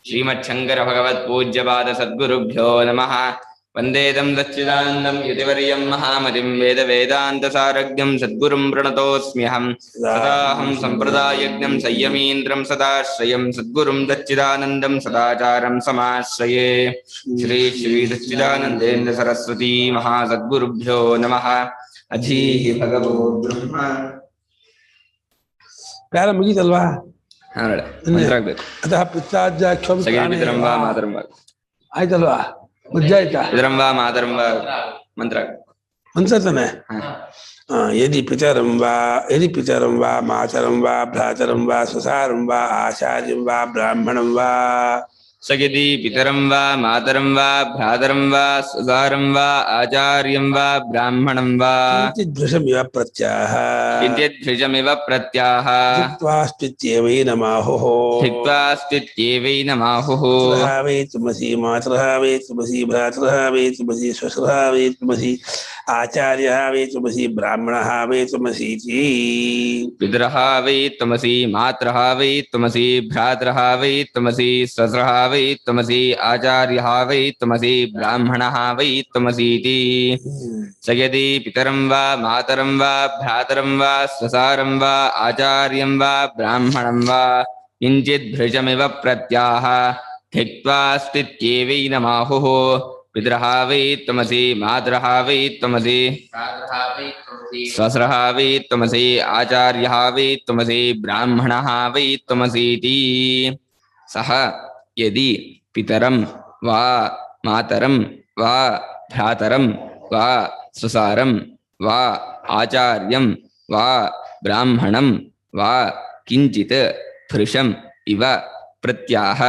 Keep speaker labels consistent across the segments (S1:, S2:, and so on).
S1: श्रीमच्छंकर भगवत पूज्यपाद सद्गुरुभ्यो नमः। वंदेदं दच्चिदानन्दं यतिवर्यं महामतिं वेद वेदांत सारज्ञं सद्गुरुं प्रणतोऽस्म्यहं। सदाहं संप्रदायज्ञं संयमीन्द्रं सदाश्रयं सद्गुरुं दच्चिदानन्दं सदाचारं समाश्रये। श्री श्री दच्चिदानन्देन्द्र सरस्वती महासद्गुरुभ्यो नमः। अधीः भगवो ब्रह्म
S2: ಪ್ಯಾರ ಮುಗೀತಲ್ವಾ?
S1: अतः
S2: ಪಿತ್ರಾಜ್ಯಾಕ್ಷಂ
S1: पितरं वा मातरं वा
S2: ಆಯ್ತಲ್ವಾ? ಮುದ್ದೆ ಆಯ್ತಾ?
S1: पितरं वा मातरं वा मंत्र
S2: ಅನ್ಸತ್ತಾನೆ. ಯದಿ ಪಿತರಂ ವಾ ಮಾತರಂ ವಾ ಭ್ರಾತರಂ ವಾ ಸ್ವಸಾರಂ ವಾ ಆಚಾರ್ಯಂ ವಾ ಬ್ರಾಹ್ಮಣಂ ವಾ
S1: सयदि पितरं वा मातरं वा भ्रातरं वा स्वसारं वा आचार्यं वा ब्राह्मणं वा
S2: ಕಿಂಚಿದ್ಭೃಶಮಿವ ಪ್ರತ್ಯಾಹ
S1: किञ्चिद्भृशमिव प्रत्याह
S2: ಧಿಕ್ವಾಸ್ತ್ವಿತ್ಯೇವೈ ನಮಾಹುಃ
S1: धिक्त्वास्त्वित्येवै नमाहुः।
S2: ಪಿತರಃ ವೈ ತ್ವಮಸಿ ಮಾತರಃ ವೈ ತ್ವಮಸಿ ಭ್ರಾತರಃ ವೈ ತ್ವಮಸಿ ಸ್ವಸರಃ ವೈ ತ್ವಮಸಿ ಆಚಾರ್ಯಃ ವೈ ತ್ವಮಸಿ ಬ್ರಾಹ್ಮಣಃ ವೈ ತ್ವಮಸೀತಿ.
S1: पितरः वै त्वमसि मातरः वै त्वमसि भ्रातरः वै त्वमसि स्वसरः वै त्वमसि आचार्यः वै त्वमसि ब्राह्मणः वै त्वमसीति। स यदि पितरं वा मातरं वा भ्रातरं वा स्वसारं वा आचार्यं वा ब्राह्मणं वा किञ्चिद्भृशमिव प्रत्याह धिक्त्वास्त्वित्येवै नमाहुः। पितरः वै त्वमसि मातरः वै त्वमसि स्वसरः वै त्वमसि आचार्यः वै त्वमसि ब्राह्मणः वै त्वमसीति। सः यदि पितरं वा मातरं वा भ्रातरं वा स्वसारं वा आचार्यं वा ब्राह्मणं वा किञ्चित् भृशम् इव प्रत्याह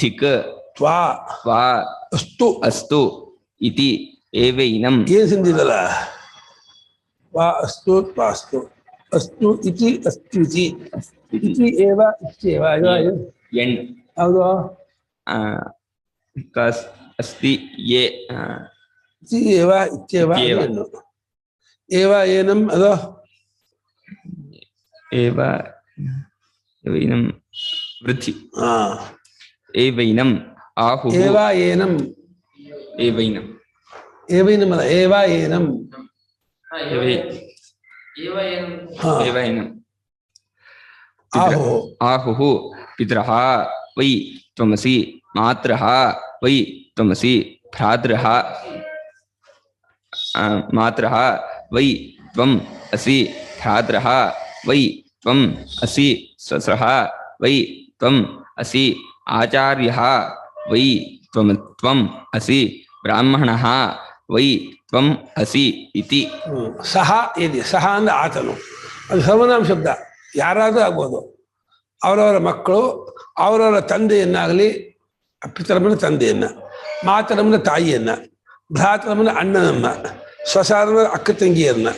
S1: धिक्
S2: ತ್ವಾ
S1: वा
S2: ಅಸ್ತು
S1: अस्तु इति एवैनं
S2: ಏನ್ ಸಿಂದಿದಲ್ಲ? ವಾ ಅಸ್ತು ತ್ವಾಸ್ತು ಅಸ್ತು ಇತಿ ಅಸ್ತ್ಯುತಿ ಇತಿ ಏವ ಇತ್ಯೇವ
S1: यण्
S2: ಹೌದು.
S1: कस् अस्ति ये
S2: ಇತಿ ಏವ ಇತ್ಯೇವ
S1: ಇತ್ಯೇವ.
S2: ಏನು? ಏವ ಏನಂ ಅದು
S1: एव एवैनं वृद्धि
S2: ಹಾ
S1: एवैनं आहुः
S2: ಏವ ಏನಂ
S1: एवैनं
S2: ಏವೈನಂ ಅಲ್ಲ ಏವ ಏನಂ ಹಾ
S1: एवैनं
S2: ಆಹುಃ
S1: आहुः। पितरः वै त्वमसि मातरः वै त्वमसि भ्रातरः मातरः वै त्वम् असि भ्रातरः वै त्वम् असि स्वसरः वै त्वम् असि आचार्यः वै त्वम् असि ब्राह्मणः वै त्वम् असि इति।
S2: ಸಹ ಇದೆ. ಸಹ ಅಂದ್ರೆ ಆತನು, ಅದು ಸರ್ವನಾಮ ಶಬ್ದ, ಯಾರಾದರೂ ಆಗ್ಬೋದು. ಅವರವರ ಮಕ್ಕಳು ಅವರವರ ತಂದೆಯನ್ನಾಗಲಿ, ಪಿತರಮ್ಮನ ತಂದೆಯನ್ನ, ಮಾತರಮ್ಮನ ತಾಯಿಯನ್ನ, ಭ್ರಾತರಮ್ಮನ ಅಣ್ಣನನ್ನ, ಸ್ವಸಾರನ ಅಕ್ಕ ತಂಗಿಯರನ್ನ,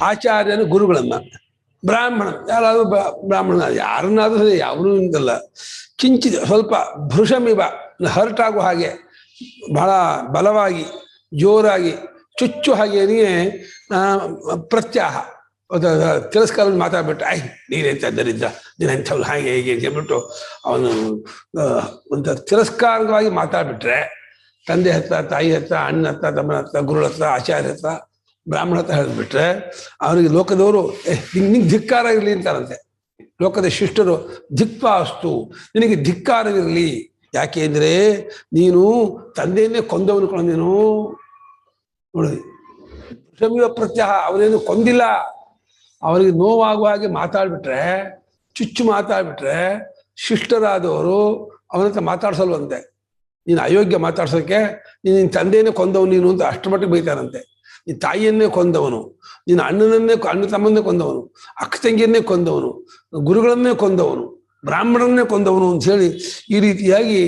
S2: ಆಚಾರ್ಯನ ಗುರುಗಳನ್ನ, ಬ್ರಾಹ್ಮಣ ಯಾರಾದರೂ ಬ್ರಾಹ್ಮಣ ಯಾರನ್ನಾದ್ರೂ ಸರಿ, ಯಾವನೂ ಇಂತಲ್ಲ. ಕಿಂಚಿತ್ ಸ್ವಲ್ಪ ಭೃಶಮಿವ ಹರ್ಟ್ ಆಗೋ ಹಾಗೆ, ಬಹಳ ಬಲವಾಗಿ ಜೋರಾಗಿ ಚುಚ್ಚು ಹಾಗೇನಿಗೆ ಪ್ರತ್ಯಾಹ ತಿರಸ್ಕಾರ ಮಾತಾಡ್ಬಿಟ್ಟು, ನೀನೆಂತ ದರಿದ್ರ, ನೀನು ಎಂಥವ್ರು ಹಾಗೆ ಹೇಗೆ ಅಂತ ಹೇಳ್ಬಿಟ್ಟು ಅವನು ಒಂದು ತಿರಸ್ಕಾರವಾಗಿ ಮಾತಾಡ್ಬಿಟ್ರೆ, ತಂದೆ ಹತ್ರ, ತಾಯಿ ಹತ್ರ, ಅಣ್ಣ ಹತ್ರ, ತಮ್ಮನ ಹತ್ರ, ಗುರುಗಳ ಹತ್ರ, ಆಚಾರ್ಯ ಹತ್ರ, ಬ್ರಾಹ್ಮಣ ಹತ್ರ ಹೇಳಿದ್ಬಿಟ್ರೆ ಅವನಿಗೆ ಲೋಕದವರು ನಿಂಗೆ ಧಿಕ್ಕಾರ ಇರಲಿ ಅಂತಾರಂತೆ. ಲೋಕದ ಶಿಷ್ಟರು ಧಿಕ್ವಾಸ್ತು, ನಿನಗೆ ಧಿಕ್ಕಾರವಿರಲಿ. ಯಾಕೆ ಅಂದ್ರೆ ನೀನು ತಂದೆಯನ್ನೇ ಕೊಂದವನು ಕಣ ನೀನು. ನೋಡಿ, ಸಮೀಪ ಪ್ರತ್ಯಾಹ, ಅವನೇನು ಕೊಂದಿಲ್ಲ. ಅವರಿಗೆ ನೋವಾಗುವ ಹಾಗೆ ಮಾತಾಡ್ಬಿಟ್ರೆ, ಚುಚ್ಚು ಮಾತಾಡ್ಬಿಟ್ರೆ ಶಿಷ್ಟರಾದವರು ಅವನಂತ ಮಾತಾಡ್ಸಲ್ವಂತೆ. ನೀನು ಅಯೋಗ್ಯ ಮಾತಾಡ್ಸೋಕ್ಕೆ, ನಿನ್ನ ತಂದೆಯನ್ನೇ ಕೊಂದವನು ನೀನು ಅಂತ ಅಷ್ಟರ ಮಟ್ಟಿಗೆ ಬೈತಾರಂತೆ. ನೀನು ತಾಯಿಯನ್ನೇ ಕೊಂದವನು, ನೀನು ಅಣ್ಣ ತಮ್ಮನ್ನೇ ಕೊಂದವನು, ಅಕ್ಕ ತಂಗಿಯನ್ನೇ ಕೊಂದವನು, ಗುರುಗಳನ್ನೇ ಕೊಂದವನು, ಬ್ರಾಹ್ಮಣನ್ನೇ ಕೊಂದವನು ಅಂತ ಹೇಳಿ ಈ ರೀತಿಯಾಗಿ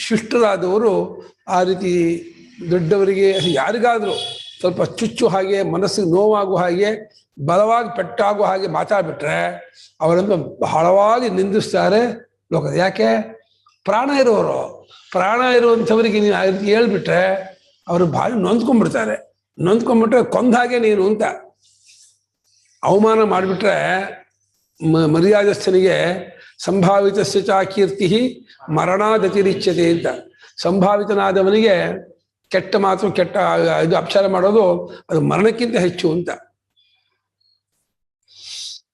S2: ಶಿಷ್ಟರಾದವರು ಆ ರೀತಿ ದೊಡ್ಡವರಿಗೆ ಯಾರಿಗಾದರೂ ಸ್ವಲ್ಪ ಚುಚ್ಚು ಹಾಗೆ, ಮನಸ್ಸಿಗೆ ನೋವಾಗುವ ಹಾಗೆ, ಬಲವಾಗಿ ಪೆಟ್ಟಾಗುವ ಹಾಗೆ ಮಾತಾಡ್ಬಿಟ್ರೆ ಅವರನ್ನು ಬಹಳವಾಗಿ ನಿಂದಿಸ್ತಾರೆ ಲೋಕದ. ಯಾಕೆ? ಪ್ರಾಣ ಇರುವಂಥವರಿಗೆ ನೀವು ಆ ರೀತಿ ಹೇಳ್ಬಿಟ್ರೆ ಅವರು ಭಾರಿ ನೊಂದ್ಕೊಂಡ್ಬಿಡ್ತಾರೆ. ನೊಂದ್ಕೊಂಡ್ಬಿಟ್ರೆ ಕೊಂದ ಹಾಗೆ ನೀನು ಅಂತ ಅವಮಾನ ಮಾಡಿಬಿಟ್ರೆ ಮರ್ಯಾದಸ್ಥನಿಗೆ ಸಂಭಾವಿತಸ್ಯ ಚ ಕೀರ್ತಿ ಮರಣಾದತಿರಿಚ್ಯತೆ ಅಂತ. ಸಂಭಾವಿತನಾದವನಿಗೆ ಕೆಟ್ಟ ಮಾತು ಕೆಟ್ಟ ಇದು ಅಪಚಾರ ಮಾಡೋದು ಅದು ಮರಣಕ್ಕಿಂತ ಹೆಚ್ಚು ಅಂತ.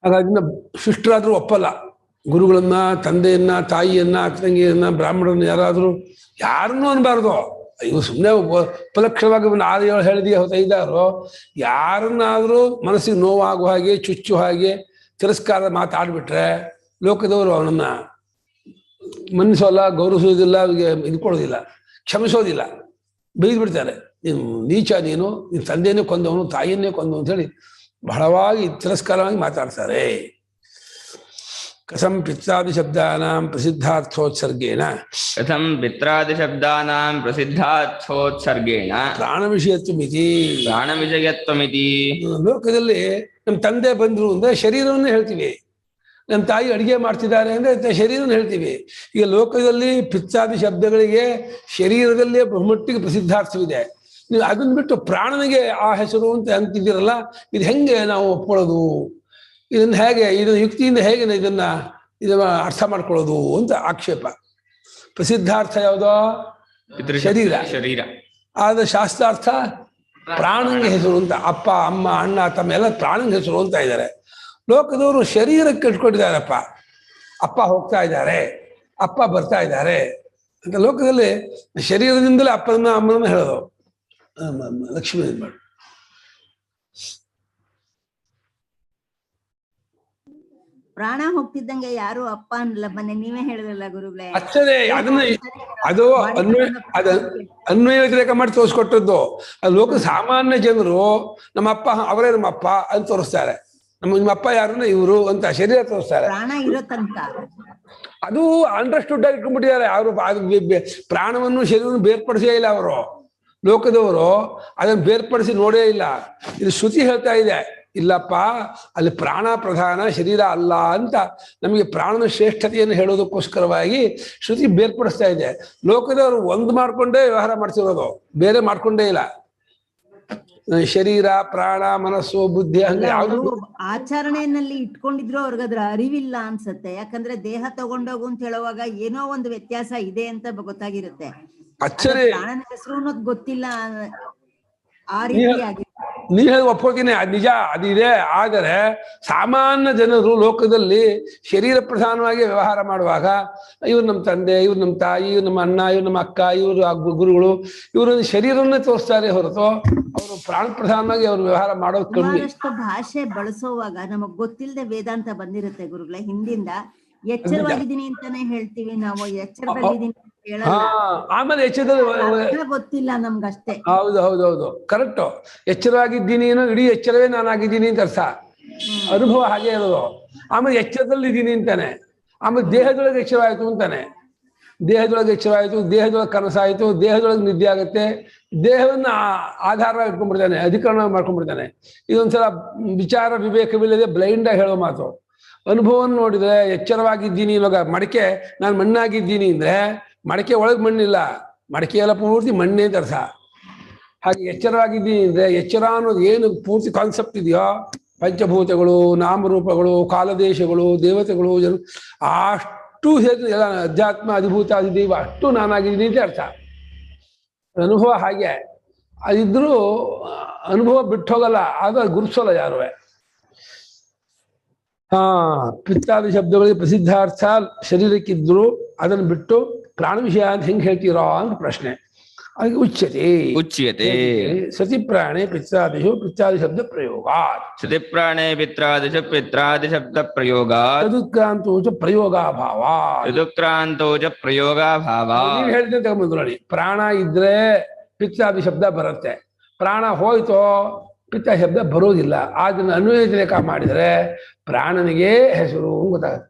S2: ಹಾಗಾಗಿ ಶಿಷ್ಟರಾದ್ರೂ ಒಪ್ಪಲ್ಲ. ಗುರುಗಳನ್ನ, ತಂದೆಯನ್ನ, ತಾಯಿಯನ್ನ, ತಂಗಿಯನ್ನ, ಬ್ರಾಹ್ಮಣರನ್ನ ಯಾರನ್ನೂ ಅನ್ಬಾರ್ದು. ಇವು ಸುಮ್ಮನೆ ಉಪಲಕ್ಷವಾಗಿ 6-7 ಹೇಳಿದೆಯಾ 5-6 ಯಾರನ್ನಾದ್ರೂ ಮನಸ್ಸಿಗೆ ನೋವಾಗುವ ಹಾಗೆ, ಚುಚ್ಚು ಹಾಗೆ, ತಿರಸ್ಕಾರ ಮಾತಾಡ್ಬಿಟ್ರೆ ಲೋಕದವರು ಅವನನ್ನ ಮನ್ನಿಸೋಲ್ಲ, ಗೌರವಿಸೋದಿಲ್ಲ, ಇದು ಕೊಡೋದಿಲ್ಲ, ಕ್ಷಮಿಸೋದಿಲ್ಲ, ಬೈದು ಬಿಡ್ತಾರೆ. ನೀನು ನೀಚ, ನೀನು ನಿನ್ನ ತಂದೆಯನ್ನೇ ಕೊಂದವನು, ತಾಯಿಯನ್ನೇ ಕೊಂದವನು ಅಂತ ಹೇಳಿ ಬಹಳವಾಗಿ ತಿರಸ್ಕಾರವಾಗಿ ಮಾತಾಡ್ತಾರೆ. ಕಥಂ ಪಿತ್ರಾದಿ ಶಬ್ದಾನಾಂ ಪ್ರಸಿದ್ಧಾರ್ಥೋತ್ಸರ್ಗೇಣ ಪ್ರಾಣ ವಿಷಯತ್ವಮಿತಿ. ಲೋಕದಲ್ಲಿ ನಮ್ಮ ತಂದೆ ಬಂದ್ರು ಅಂದ್ರೆ ಶರೀರವನ್ನೇ ಹೇಳ್ತೀವಿ, ನಮ್ಮ ತಾಯಿ ಅಡಿಗೆ ಮಾಡ್ತಿದ್ದಾರೆ ಅಂದ್ರೆ ಶರೀರನ ಹೇಳ್ತೀವಿ. ಈಗ ಲೋಕದಲ್ಲಿ ಪಿತ್ರಾದಿ ಶಬ್ದಗಳಿಗೆ ಶರೀರದಲ್ಲೇ ಬಹುಮಟ್ಟಿಗೆ ಪ್ರಸಿದ್ಧಾರ್ಥವಿದೆ. ನೀವು ಅದನ್ನ ಬಿಟ್ಟು ಪ್ರಾಣನಿಗೆ ಆ ಹೆಸರು ಅಂತ ಅಂತಿದ್ದೀರಲ್ಲ, ಇದು ಹೆಂಗೆ ನಾವು ಒಪ್ಕೊಳ್ಳೋದು? ಇದನ್ನ ಹೇಗೆ, ಇದನ್ನ ಯುಕ್ತಿಯಿಂದ ಹೇಗೆ ಇದನ್ನ ಅರ್ಥ ಮಾಡ್ಕೊಳ್ಳೋದು ಅಂತ ಆಕ್ಷೇಪ. ಪ್ರಸಿದ್ಧಾರ್ಥ ಯಾವುದೋ ಶರೀರ, ಆದ ಶಾಸ್ತ್ರಾರ್ಥ ಪ್ರಾಣಂಗೆ ಹೆಸರು ಅಂತ. ಅಪ್ಪ, ಅಮ್ಮ, ಅಣ್ಣ, ತಮ್ಮ ಎಲ್ಲ ಪ್ರಾಣಂಗೆ ಹೆಸರು ಅಂತ ಇದ್ದಾರೆ. ಲೋಕದವರು ಶರೀರಕ್ಕೆ ಇಟ್ಕೊಂಡಿದ್ದಾರಪ್ಪ. ಅಪ್ಪ ಹೋಗ್ತಾ ಇದ್ದಾರೆ, ಅಪ್ಪ ಬರ್ತಾ ಇದ್ದಾರೆ ಅಂತ ಲೋಕದಲ್ಲಿ ಶರೀರದಿಂದಲೇ ಅಪ್ಪನ ಅಮ್ಮನ ಹೇಳೋದು. ಲಕ್ಷ್ಮೀ ಮಾಡಿ
S3: ಪ್ರಾಣ ಹೋಗ್ತಿದ್ದಂಗೆ ಯಾರು ಅಪ್ಪ ಅನ್ನಲ್ಲ. ಮೊನ್ನೆ ನೀವೇ ಹೇಳಿದ್ರಲ್ಲ ಗುರುಗಳೇ,
S2: ಅಷ್ಟೇ. ಅದನ್ನ ಅದು ಅನ್ವಯ ವ್ಯತಿರೇಕ ಮಾಡಿ ತೋರಿಸ್ಕೊಟ್ಟದ್ದು. ಅದು ಲೋಕ ಸಾಮಾನ್ಯ ಜನರು ನಮ್ಮ ಅಪ್ಪ ಅವರೇ ನಮ್ಮ ಅಪ್ಪ ಅಂತ ತೋರಿಸ್ತಾರೆ. ನಿಮ್ಮ ಅಪ್ಪ ಯಾರನ್ನ ಇವರು ಅಂತ ಶರೀರ ತೋರಿಸ್ತಾರೆ.
S3: ಪ್ರಾಣ ಇರೋ ತನಕ
S2: ಅದು ಅಂಡರ್ಸ್ಟುಡ್ ಆಗಿ ಇಟ್ಕೊಂಡ್ಬಿಟ್ಟಿದ್ದಾರೆ. ಅವರು ಪ್ರಾಣವನ್ನು ಶರೀರವನ್ನು ಬೇರ್ಪಡಿಸೇ ಇಲ್ಲ. ಅವರು ಲೋಕದವರು ಅದನ್ನು ಬೇರ್ಪಡಿಸಿ ನೋಡೇ ಇಲ್ಲ. ಇದು ಶ್ರುತಿ ಹೇಳ್ತಾ ಇದೆ, ಇಲ್ಲಪ್ಪ ಅಲ್ಲಿ ಪ್ರಾಣ ಪ್ರಧಾನ, ಶರೀರ ಅಲ್ಲ ಅಂತ ನಮಗೆ ಪ್ರಾಣನ ಶ್ರೇಷ್ಠತೆಯನ್ನು ಹೇಳೋದಕ್ಕೋಸ್ಕರವಾಗಿ ಶ್ರುತಿ ಬೇರ್ಪಡಿಸ್ತಾ ಇದೆ. ಲೋಕದವರು ಒಂದು ಮಾಡ್ಕೊಂಡೇ ವ್ಯವಹಾರ ಮಾಡ್ತಿರೋದು, ಬೇರೆ ಮಾಡ್ಕೊಂಡೇ ಇಲ್ಲ. ಶರೀರ, ಪ್ರಾಣ, ಮನಸ್ಸು, ಬುದ್ಧಿ ಹಂಗೆ ಯಾವುದು
S3: ಆಚರಣೆಯಲ್ಲಿ ಇಟ್ಕೊಂಡಿದ್ರು ಅವ್ರಿಗದ್ರ ಅರಿವಿಲ್ಲ ಅನ್ಸತ್ತೆ. ಯಾಕಂದ್ರೆ ದೇಹ ತಗೊಂಡೋಗು ಅಂತ ಹೇಳುವಾಗ ಏನೋ ಒಂದು ವ್ಯತ್ಯಾಸ ಇದೆ ಅಂತ ಗೊತ್ತಾಗಿರುತ್ತೆ. ಪ್ರಾಣನ ಹೆಸರು ಅನ್ನೋದು ಗೊತ್ತಿಲ್ಲ. ಆ ರೀತಿಯಾಗಿ
S2: ನೀವ್ ಹೇಳಿ ಒಪ್ಕೋತೀನಿ, ಅದು ನಿಜ, ಅದಿದೆ. ಆದರೆ ಸಾಮಾನ್ಯ ಜನರು ಲೋಕದಲ್ಲಿ ಶರೀರ ಪ್ರಧಾನವಾಗಿ ವ್ಯವಹಾರ ಮಾಡುವಾಗ ಇವ್ರು ನಮ್ಮ ತಂದೆ, ಇವ್ರು ನಮ್ಮ ತಾಯಿ, ಇವ್ರು ನಮ್ಮ ಅಣ್ಣ, ಇವ್ರು ನಮ್ಮ ಅಕ್ಕ, ಇವರು ಗುರುಗಳು, ಇವರು ಶರೀರವನ್ನೇ ತೋರಿಸ್ತಾರೆ ಹೊರತು ಅವರು ಪ್ರಾಣ ಪ್ರಧಾನವಾಗಿ ಅವ್ರು ವ್ಯವಹಾರ ಮಾಡೋದು ಕಮ್ಮಿ.
S3: ಭಾಷೆ ಬಳಸೋವಾಗ ನಮಗ್ ಗೊತ್ತಿಲ್ಲದೆ ವೇದಾಂತ ಬಂದಿರುತ್ತೆ ಗುರುಗಳೇ. ಹಿಂದಿಂದ ಎಚ್ಚರವಾಗಿದ್ದೀನಿ ಅಂತಾನೆ ಹೇಳ್ತೀವಿ ನಾವು, ಎಚ್ಚರದಲ್ಲಿದ್ದೀನಿ
S2: ಆಮೇಲೆ ಎಚ್ಚರದಲ್ಲಿ
S3: ಗೊತ್ತಿಲ್ಲ ನಮ್ಗಷ್ಟೇ.
S2: ಹೌದು ಹೌದು ಹೌದು, ಕರೆಕ್ಟ್. ಎಚ್ಚರವಾಗಿದ್ದೀನಿ ಏನೋ ಇಡೀ ಎಚ್ಚರವೇ ನಾನಾಗಿದ್ದೀನಿ ಅಂತ ಅರ್ಥ. ಅನುಭವ ಹಾಗೆ ಇರೋದು. ಆಮೇಲೆ ಎಚ್ಚರದಲ್ಲಿ ಇದ್ದೀನಿ ಅಂತಾನೆ. ಆಮೇಲೆ ದೇಹದೊಳಗೆ ಎಚ್ಚರವಾಯಿತು ಅಂತಾನೆ. ದೇಹದೊಳಗೆ ಎಚ್ಚರವಾಯಿತು, ದೇಹದೊಳಗೆ ಕನಸಾಯಿತು, ದೇಹದೊಳಗೆ ನಿದ್ದೆ ಆಗುತ್ತೆ. ದೇಹವನ್ನ ಆಧಾರವಾಗಿ ಇಟ್ಕೊಂಡ್ಬಿಡ್ತಾನೆ, ಅಧಿಕರಣ ಮಾಡ್ಕೊಂಡ್ಬಿಡ್ತಾನೆ. ಇದೊಂದ್ಸಲ ವಿಚಾರ ವಿವೇಕವಿಲ್ಲದೆ ಬ್ಲೈಂಡ್ ಆಗಿ ಹೇಳೋ ಮಾತು. ಅನುಭವವನ್ನು ನೋಡಿದ್ರೆ ಎಚ್ಚರವಾಗಿದ್ದೀನಿ. ಇವಾಗ ಮಡಿಕೆ ನಾನು ಮಣ್ಣಾಗಿದ್ದೀನಿ ಅಂದ್ರೆ ಮಡಿಕೆ ಒಳಗೆ ಮಣ್ಣಿಲ್ಲ, ಮಡಿಕೆ ಎಲ್ಲ ಪೂರ್ತಿ ಮಣ್ಣೆ ಅಂತ ಅರ್ಥ. ಹಾಗೆ ಎಚ್ಚರವಾಗಿದ್ದೀನಿ ಅಂದ್ರೆ ಎಚ್ಚರ ಅನ್ನೋದು ಏನು ಪೂರ್ತಿ ಕಾನ್ಸೆಪ್ಟ್ ಇದೆಯೋ, ಪಂಚಭೂತಗಳು, ನಾಮರೂಪಗಳು, ಕಾಲದೇಶಗಳು, ದೇವತೆಗಳು, ಅಷ್ಟು ಸೇರಿ ಎಲ್ಲ ಅಧ್ಯಾತ್ಮ, ಅಧಿಭೂತ, ಅಧಿದೈವ ಅಷ್ಟು ನಾನಾಗಿದ್ದೀನಿ ಅಂತ ಅರ್ಥ. ಅನುಭವ ಹಾಗೆ ಅದಿದ್ರೂ ಅನುಭವ ಬಿಟ್ಟು ಹೋಗಲ್ಲ, ಆಗ ಗುರುಸೋಲ್ಲ ಯಾರುವೆ. ಪಿತ್ತಾದಿ ಶಬ್ದಗಳಿಗೆ ಪ್ರಸಿದ್ಧಾರ್ಥ ಶರೀರಕ್ಕಿದ್ರು ಅದನ್ನು ಬಿಟ್ಟು ಪ್ರಾಣ ವಿಷಯ ಅಂತ ಹೆಂಗೆ ಹೇಳ್ತೀರೋ ಅಂತ ಪ್ರಶ್ನೆ. ಅದಕ್ಕೆ ಉಚ್ಯತೆ ಸತಿ ಪ್ರಾಣೆ ಪಿತ್ರಾದಿಶು ಪಿತ್ರಾದಿ ಶಬ್ದ ಪ್ರಯೋಗ.
S1: ಸತಿ ಪ್ರಾಣೆ ಪಿತ್ರಾದಿಶು ಪಿತ್ರಾದಿ ಶಬ್ದ ಪ್ರಯೋಗ.
S2: ತದುಕ್ರಾಂತೋ ಚ ಪ್ರಯೋಗಾಭಾವ.
S1: ತದುಕ್ರಾಂತೋ ಚ ಪ್ರಯೋಗಾಭಾವ.
S2: ನೀವು ಹೇಳ್ತೀನಿ ತಗೊಂಬಂದು ನೋಡಿ, ಪ್ರಾಣ ಇದ್ರೆ ಪಿತ್ರಾದಿ ಶಬ್ದ ಬರುತ್ತೆ, ಪ್ರಾಣ ಹೋಯ್ತೋ ಪಿತ್ತ ಶಬ್ದ ಬರೋದಿಲ್ಲ. ಅದನ್ನು ಅನ್ವಯತಿರೇಕ ಮಾಡಿದರೆ ಪ್ರಾಣನಿಗೆ ಹೆಸರು ಗೊತ್ತಾಗುತ್ತೆ.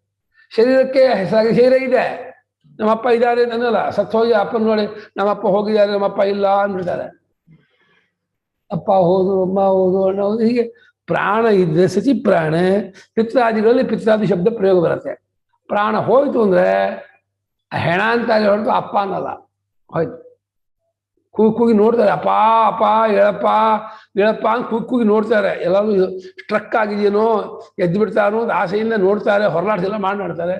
S2: ಶರೀರಕ್ಕೆ ಹೆಸರಾಗಿ ಶರೀರ ಇದೆ. ನಮ್ಮಪ್ಪ ಇದ್ದಾರೆ ಅನ್ನಲ್ಲ, ಸತ್ತು ಹೋಗಿ ಅಪ್ಪನ ನೋಡಿ ನಮ್ಮಪ್ಪ ಹೋಗಿದ್ದಾರೆ, ನಮ್ಮಪ್ಪ ಇಲ್ಲ ಅಂದ್ಬಿಡ್ತಾರೆ. ಅಪ್ಪ ಹೋದ್ರು, ಅಮ್ಮ ಹೋದ್ರು, ಅಣ್ಣ ಹೋದ್ರು. ಹೀಗೆ ಪ್ರಾಣ ಇದ್ರೆ ಸತಿ ಪ್ರಾಣೆ ಪಿತ್ರಾದಿಗಳಲ್ಲಿ ಪಿತ್ರಾದಿ ಶಬ್ದ ಪ್ರಯೋಗ ಬರುತ್ತೆ. ಪ್ರಾಣ ಹೋಯ್ತು ಅಂದ್ರೆ ಹೆಣ ಅಂತ ಹೊರತು ಅಪ್ಪ ಅನ್ನಲ್ಲ, ಹೋಯ್ತು ಕೂಗಿ ನೋಡ್ತಾರೆ, ಅಪ್ಪ ಅಪ್ಪ ಹೇಳಪ್ಪ ಹೇಳಪ್ಪ ಅಂತ ಕೂಗಿ ನೋಡ್ತಾರೆ. ಎಲ್ಲರೂ ಸ್ಟ್ರಕ್ ಆಗಿದೆಯೇನೋ, ಎದ್ದು ಬಿಡ್ತಾರೋ ಅಂತ ಆಸೆಯಿಂದ ನೋಡ್ತಾರೆ, ಹೊರಲಾಡ್ಸೆಲ್ಲ ಮಾಡ್ತಾರೆ.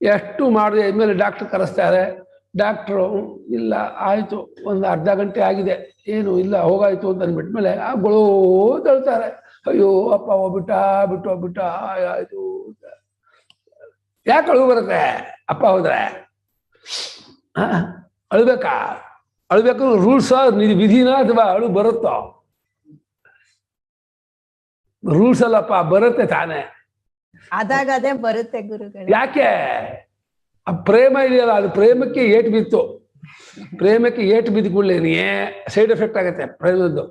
S2: ಎಷ್ಟು ಮಾಡಿದೆ ಇದ್ಮೇಲೆ ಡಾಕ್ಟ್ರ್ ಕರೆಸ್ತಾರೆ. ಡಾಕ್ಟ್ರು ಇಲ್ಲ ಆಯಿತು, ಒಂದು ಅರ್ಧ ಗಂಟೆ ಆಗಿದೆ, ಏನು ಇಲ್ಲ ಹೋಗಾಯ್ತು ಅಂತ ಅಂದ್ಬಿಟ್ಮೇಲೆ ಆ ಗೊಳೋ ತಳ್ತಾರೆ. ಅಯ್ಯೋ ಅಪ್ಪ ಹೋಗ್ಬಿಟ್ಟ ಆಯ್ತು. ಯಾಕೆ ಅಳು ಬರುತ್ತೆ ಅಪ್ಪ ಹೋದ್ರೆ? ಅಳ್ಬೇಕಾ? ಅಳ್ಬೇಕು ರೂಲ್ಸ್ ವಿಧಿನ ಅಥವಾ ಅಳು ಬರುತ್ತೋ? ರೂಲ್ಸ್ ಅಲ್ಲಪ್ಪ, ಬರುತ್ತೆ ತಾನೇ.
S4: ಆದಾಗ ಅದೇ ಬರುತ್ತೆ ಗುರುಗಳೇ.
S2: ಯಾಕೆ? ಆ ಪ್ರೇಮ ಇದೆಯಲ್ಲ, ಅದು ಪ್ರೇಮಕ್ಕೆ ಏಟು ಬಿತ್ತು. ಪ್ರೇಮಕ್ಕೆ ಏಟು ಬಿದ್ದು ಕೂಡಲೇನೆ ಸೈಡ್ ಎಫೆಕ್ಟ್ ಆಗುತ್ತೆ ಪ್ರೇಮದ್ದು.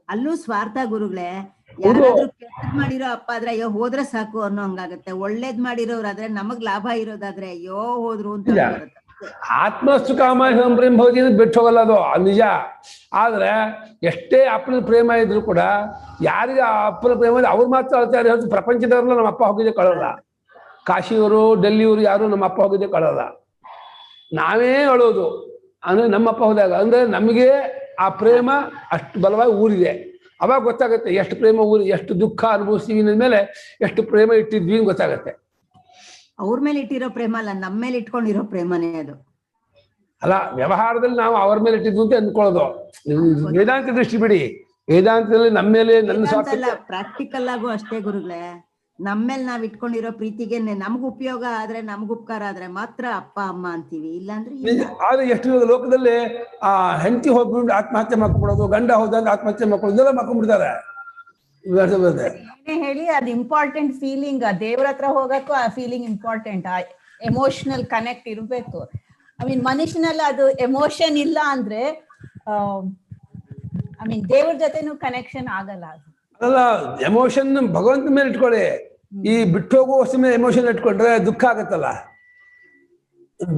S3: ಅಲ್ಲೂ ಸ್ವಾರ್ಥ ಗುರುಗಳೇ. ಯಾರಾದ್ರೂ ಕೆಟ್ಟದ್ ಮಾಡಿರೋ ಅಪ್ಪ ಆದ್ರೆ ಅಯ್ಯೋ ಹೋದ್ರೆ ಸಾಕು ಅನ್ನೋ ಹಂಗಾಗತ್ತೆ. ಒಳ್ಳೇದ್ ಮಾಡಿರೋರಾದ್ರೆ ನಮಗ್ ಲಾಭ ಇರೋದಾದ್ರೆ ಅಯ್ಯೋ ಹೋದ್ರು ಅಂತ ಬರುತ್ತೆ.
S2: ಆತ್ಮಸ್ತು ಕಾಮ ಪ್ರೇಮ ಭವತಿ ಅಂತ ಬಿಟ್ಟು ಹೋಗಲ್ಲ, ಅದು ನಿಜ. ಆದ್ರೆ ಎಷ್ಟೇ ಅಪ್ಪನ ಪ್ರೇಮ ಇದ್ರು ಕೂಡ ಯಾರಿಗೆ ಅಪ್ಪನ ಪ್ರೇಮ ಇದೆ ಅವ್ರು ಮಾತ್ರ ಅಳ್ತಾರೆ ಹೊರತು ಪ್ರಪಂಚದವ್ರಲ್ಲ ನಮ್ಮ ಅಪ್ಪ ಹೋಗಿದ್ದೆ ಕಳಲ್ಲ. ಕಾಶಿಯವರು ಡೆಲ್ಲಿಯವರು ಯಾರು ನಮ್ಮ ಅಪ್ಪ ಹೋಗಿದ್ದೆ ಕಳಲ್ಲ. ನಾವೇ ಅಳೋದು ಅಂದ್ರೆ ನಮ್ಮಪ್ಪ ಹೋದಾಗ. ಅಂದ್ರೆ ನಮಗೆ ಆ ಪ್ರೇಮ ಅಷ್ಟು ಬಲವಾಗಿ ಊರಿದೆ. ಅವಾಗ ಗೊತ್ತಾಗತ್ತೆ ಎಷ್ಟು ಪ್ರೇಮ ಊರಿ, ಎಷ್ಟು ದುಃಖ ಅನುಭವಿಸ್ತೀವಿ ಅಂದ್ಮೇಲೆ ಎಷ್ಟು ಪ್ರೇಮ ಇಟ್ಟಿದ್ವಿ ಅಂತ ಗೊತ್ತಾಗತ್ತೆ.
S3: ಅವ್ರ ಮೇಲೆ ಇಟ್ಟಿರೋ ಪ್ರೇಮ ಅಲ್ಲ, ನಮ್ಮ ಮೇಲೆ ಇಟ್ಕೊಂಡಿರೋ ಪ್ರೇಮನೇ ಅದು.
S2: ಅಲ್ಲ, ವ್ಯವಹಾರದಲ್ಲಿ ನಾವು ಅವ್ರ ಮೇಲೆ ಇಟ್ಟಿದ್ವು ಅಂತ ಅಂದ್ಕೊಳ್ಳೋದು. ವೇದಾಂತ ದೃಷ್ಟಿ ಬಿಡಿ, ವೇದಾಂತದಲ್ಲಿ ನಮ್ಮ ಮೇಲೆ ನನ್ನ
S3: ಪ್ರಾಕ್ಟಿಕಲ್ ಆಗು ಅಷ್ಟೇ ಗುರುಗಳೇ. ನಮ್ಮೇಲೆ ನಾವ್ ಇಟ್ಕೊಂಡಿರೋ ಪ್ರೀತಿಗೆ ನಮ್ಗ್ ಉಪಯೋಗ ಆದ್ರೆ, ನಮ್ಗ್ ಉಪಕಾರ ಆದ್ರೆ ಮಾತ್ರ ಅಪ್ಪ ಅಮ್ಮ ಅಂತೀವಿ, ಇಲ್ಲಾಂದ್ರೆ
S2: ಆದ್ರೆ ಎಷ್ಟು ಲೋಕದಲ್ಲಿ ಆ ಹೆಂಡತಿ ಹೋಗ್ಬಿಟ್ಟು ಆತ್ಮಹತ್ಯೆ ಮಾಡ್ಕೊಂಡ್ಬಿಡೋದು, ಗಂಡ ಹೋದಂತ ಆತ್ಮಹತ್ಯೆ ಮಾಡ್ಕೊಳ್ಳೋದು, ಇದೆಲ್ಲ ಮಾಡ್ಕೊಂಡ್ಬಿಡ್ತಾರೆ.
S4: ಹೇಳಿ ಅದು ಇಂಪಾರ್ಟೆಂಟ್ ಫೀಲಿಂಗ್. ದೇವ್ರ ಹತ್ರ ಹೋಗಕ್ಕೂ ಆ ಫೀಲಿಂಗ್ ಇಂಪಾರ್ಟೆಂಟ್. ಆ ಎಮೋಷನಲ್ ಕನೆಕ್ಟ್ ಇರ್ಬೇಕು. ಮನುಷ್ಯನಲ್ಲಿ ಅದು ಎಮೋಷನ್ ಇಲ್ಲ ಅಂದ್ರೆ ದೇವ್ರ ಜೊತೆನೂ ಕನೆಕ್ಷನ್ ಆಗಲ್ಲ.
S2: ಅಲ್ಲ, ಎಮೋಷನ್ ಭಗವಂತ ಮೇಲೆ ಇಟ್ಕೊಳ್ಳಿ. ಈ ಬಿಟ್ಟು ಹೋಗೋ ವಸ್ತು ಮೇಲೆ ಎಮೋಷನ್ ಇಟ್ಕೊಂಡ್ರೆ ದುಃಖ ಆಗತ್ತಲ್ಲ.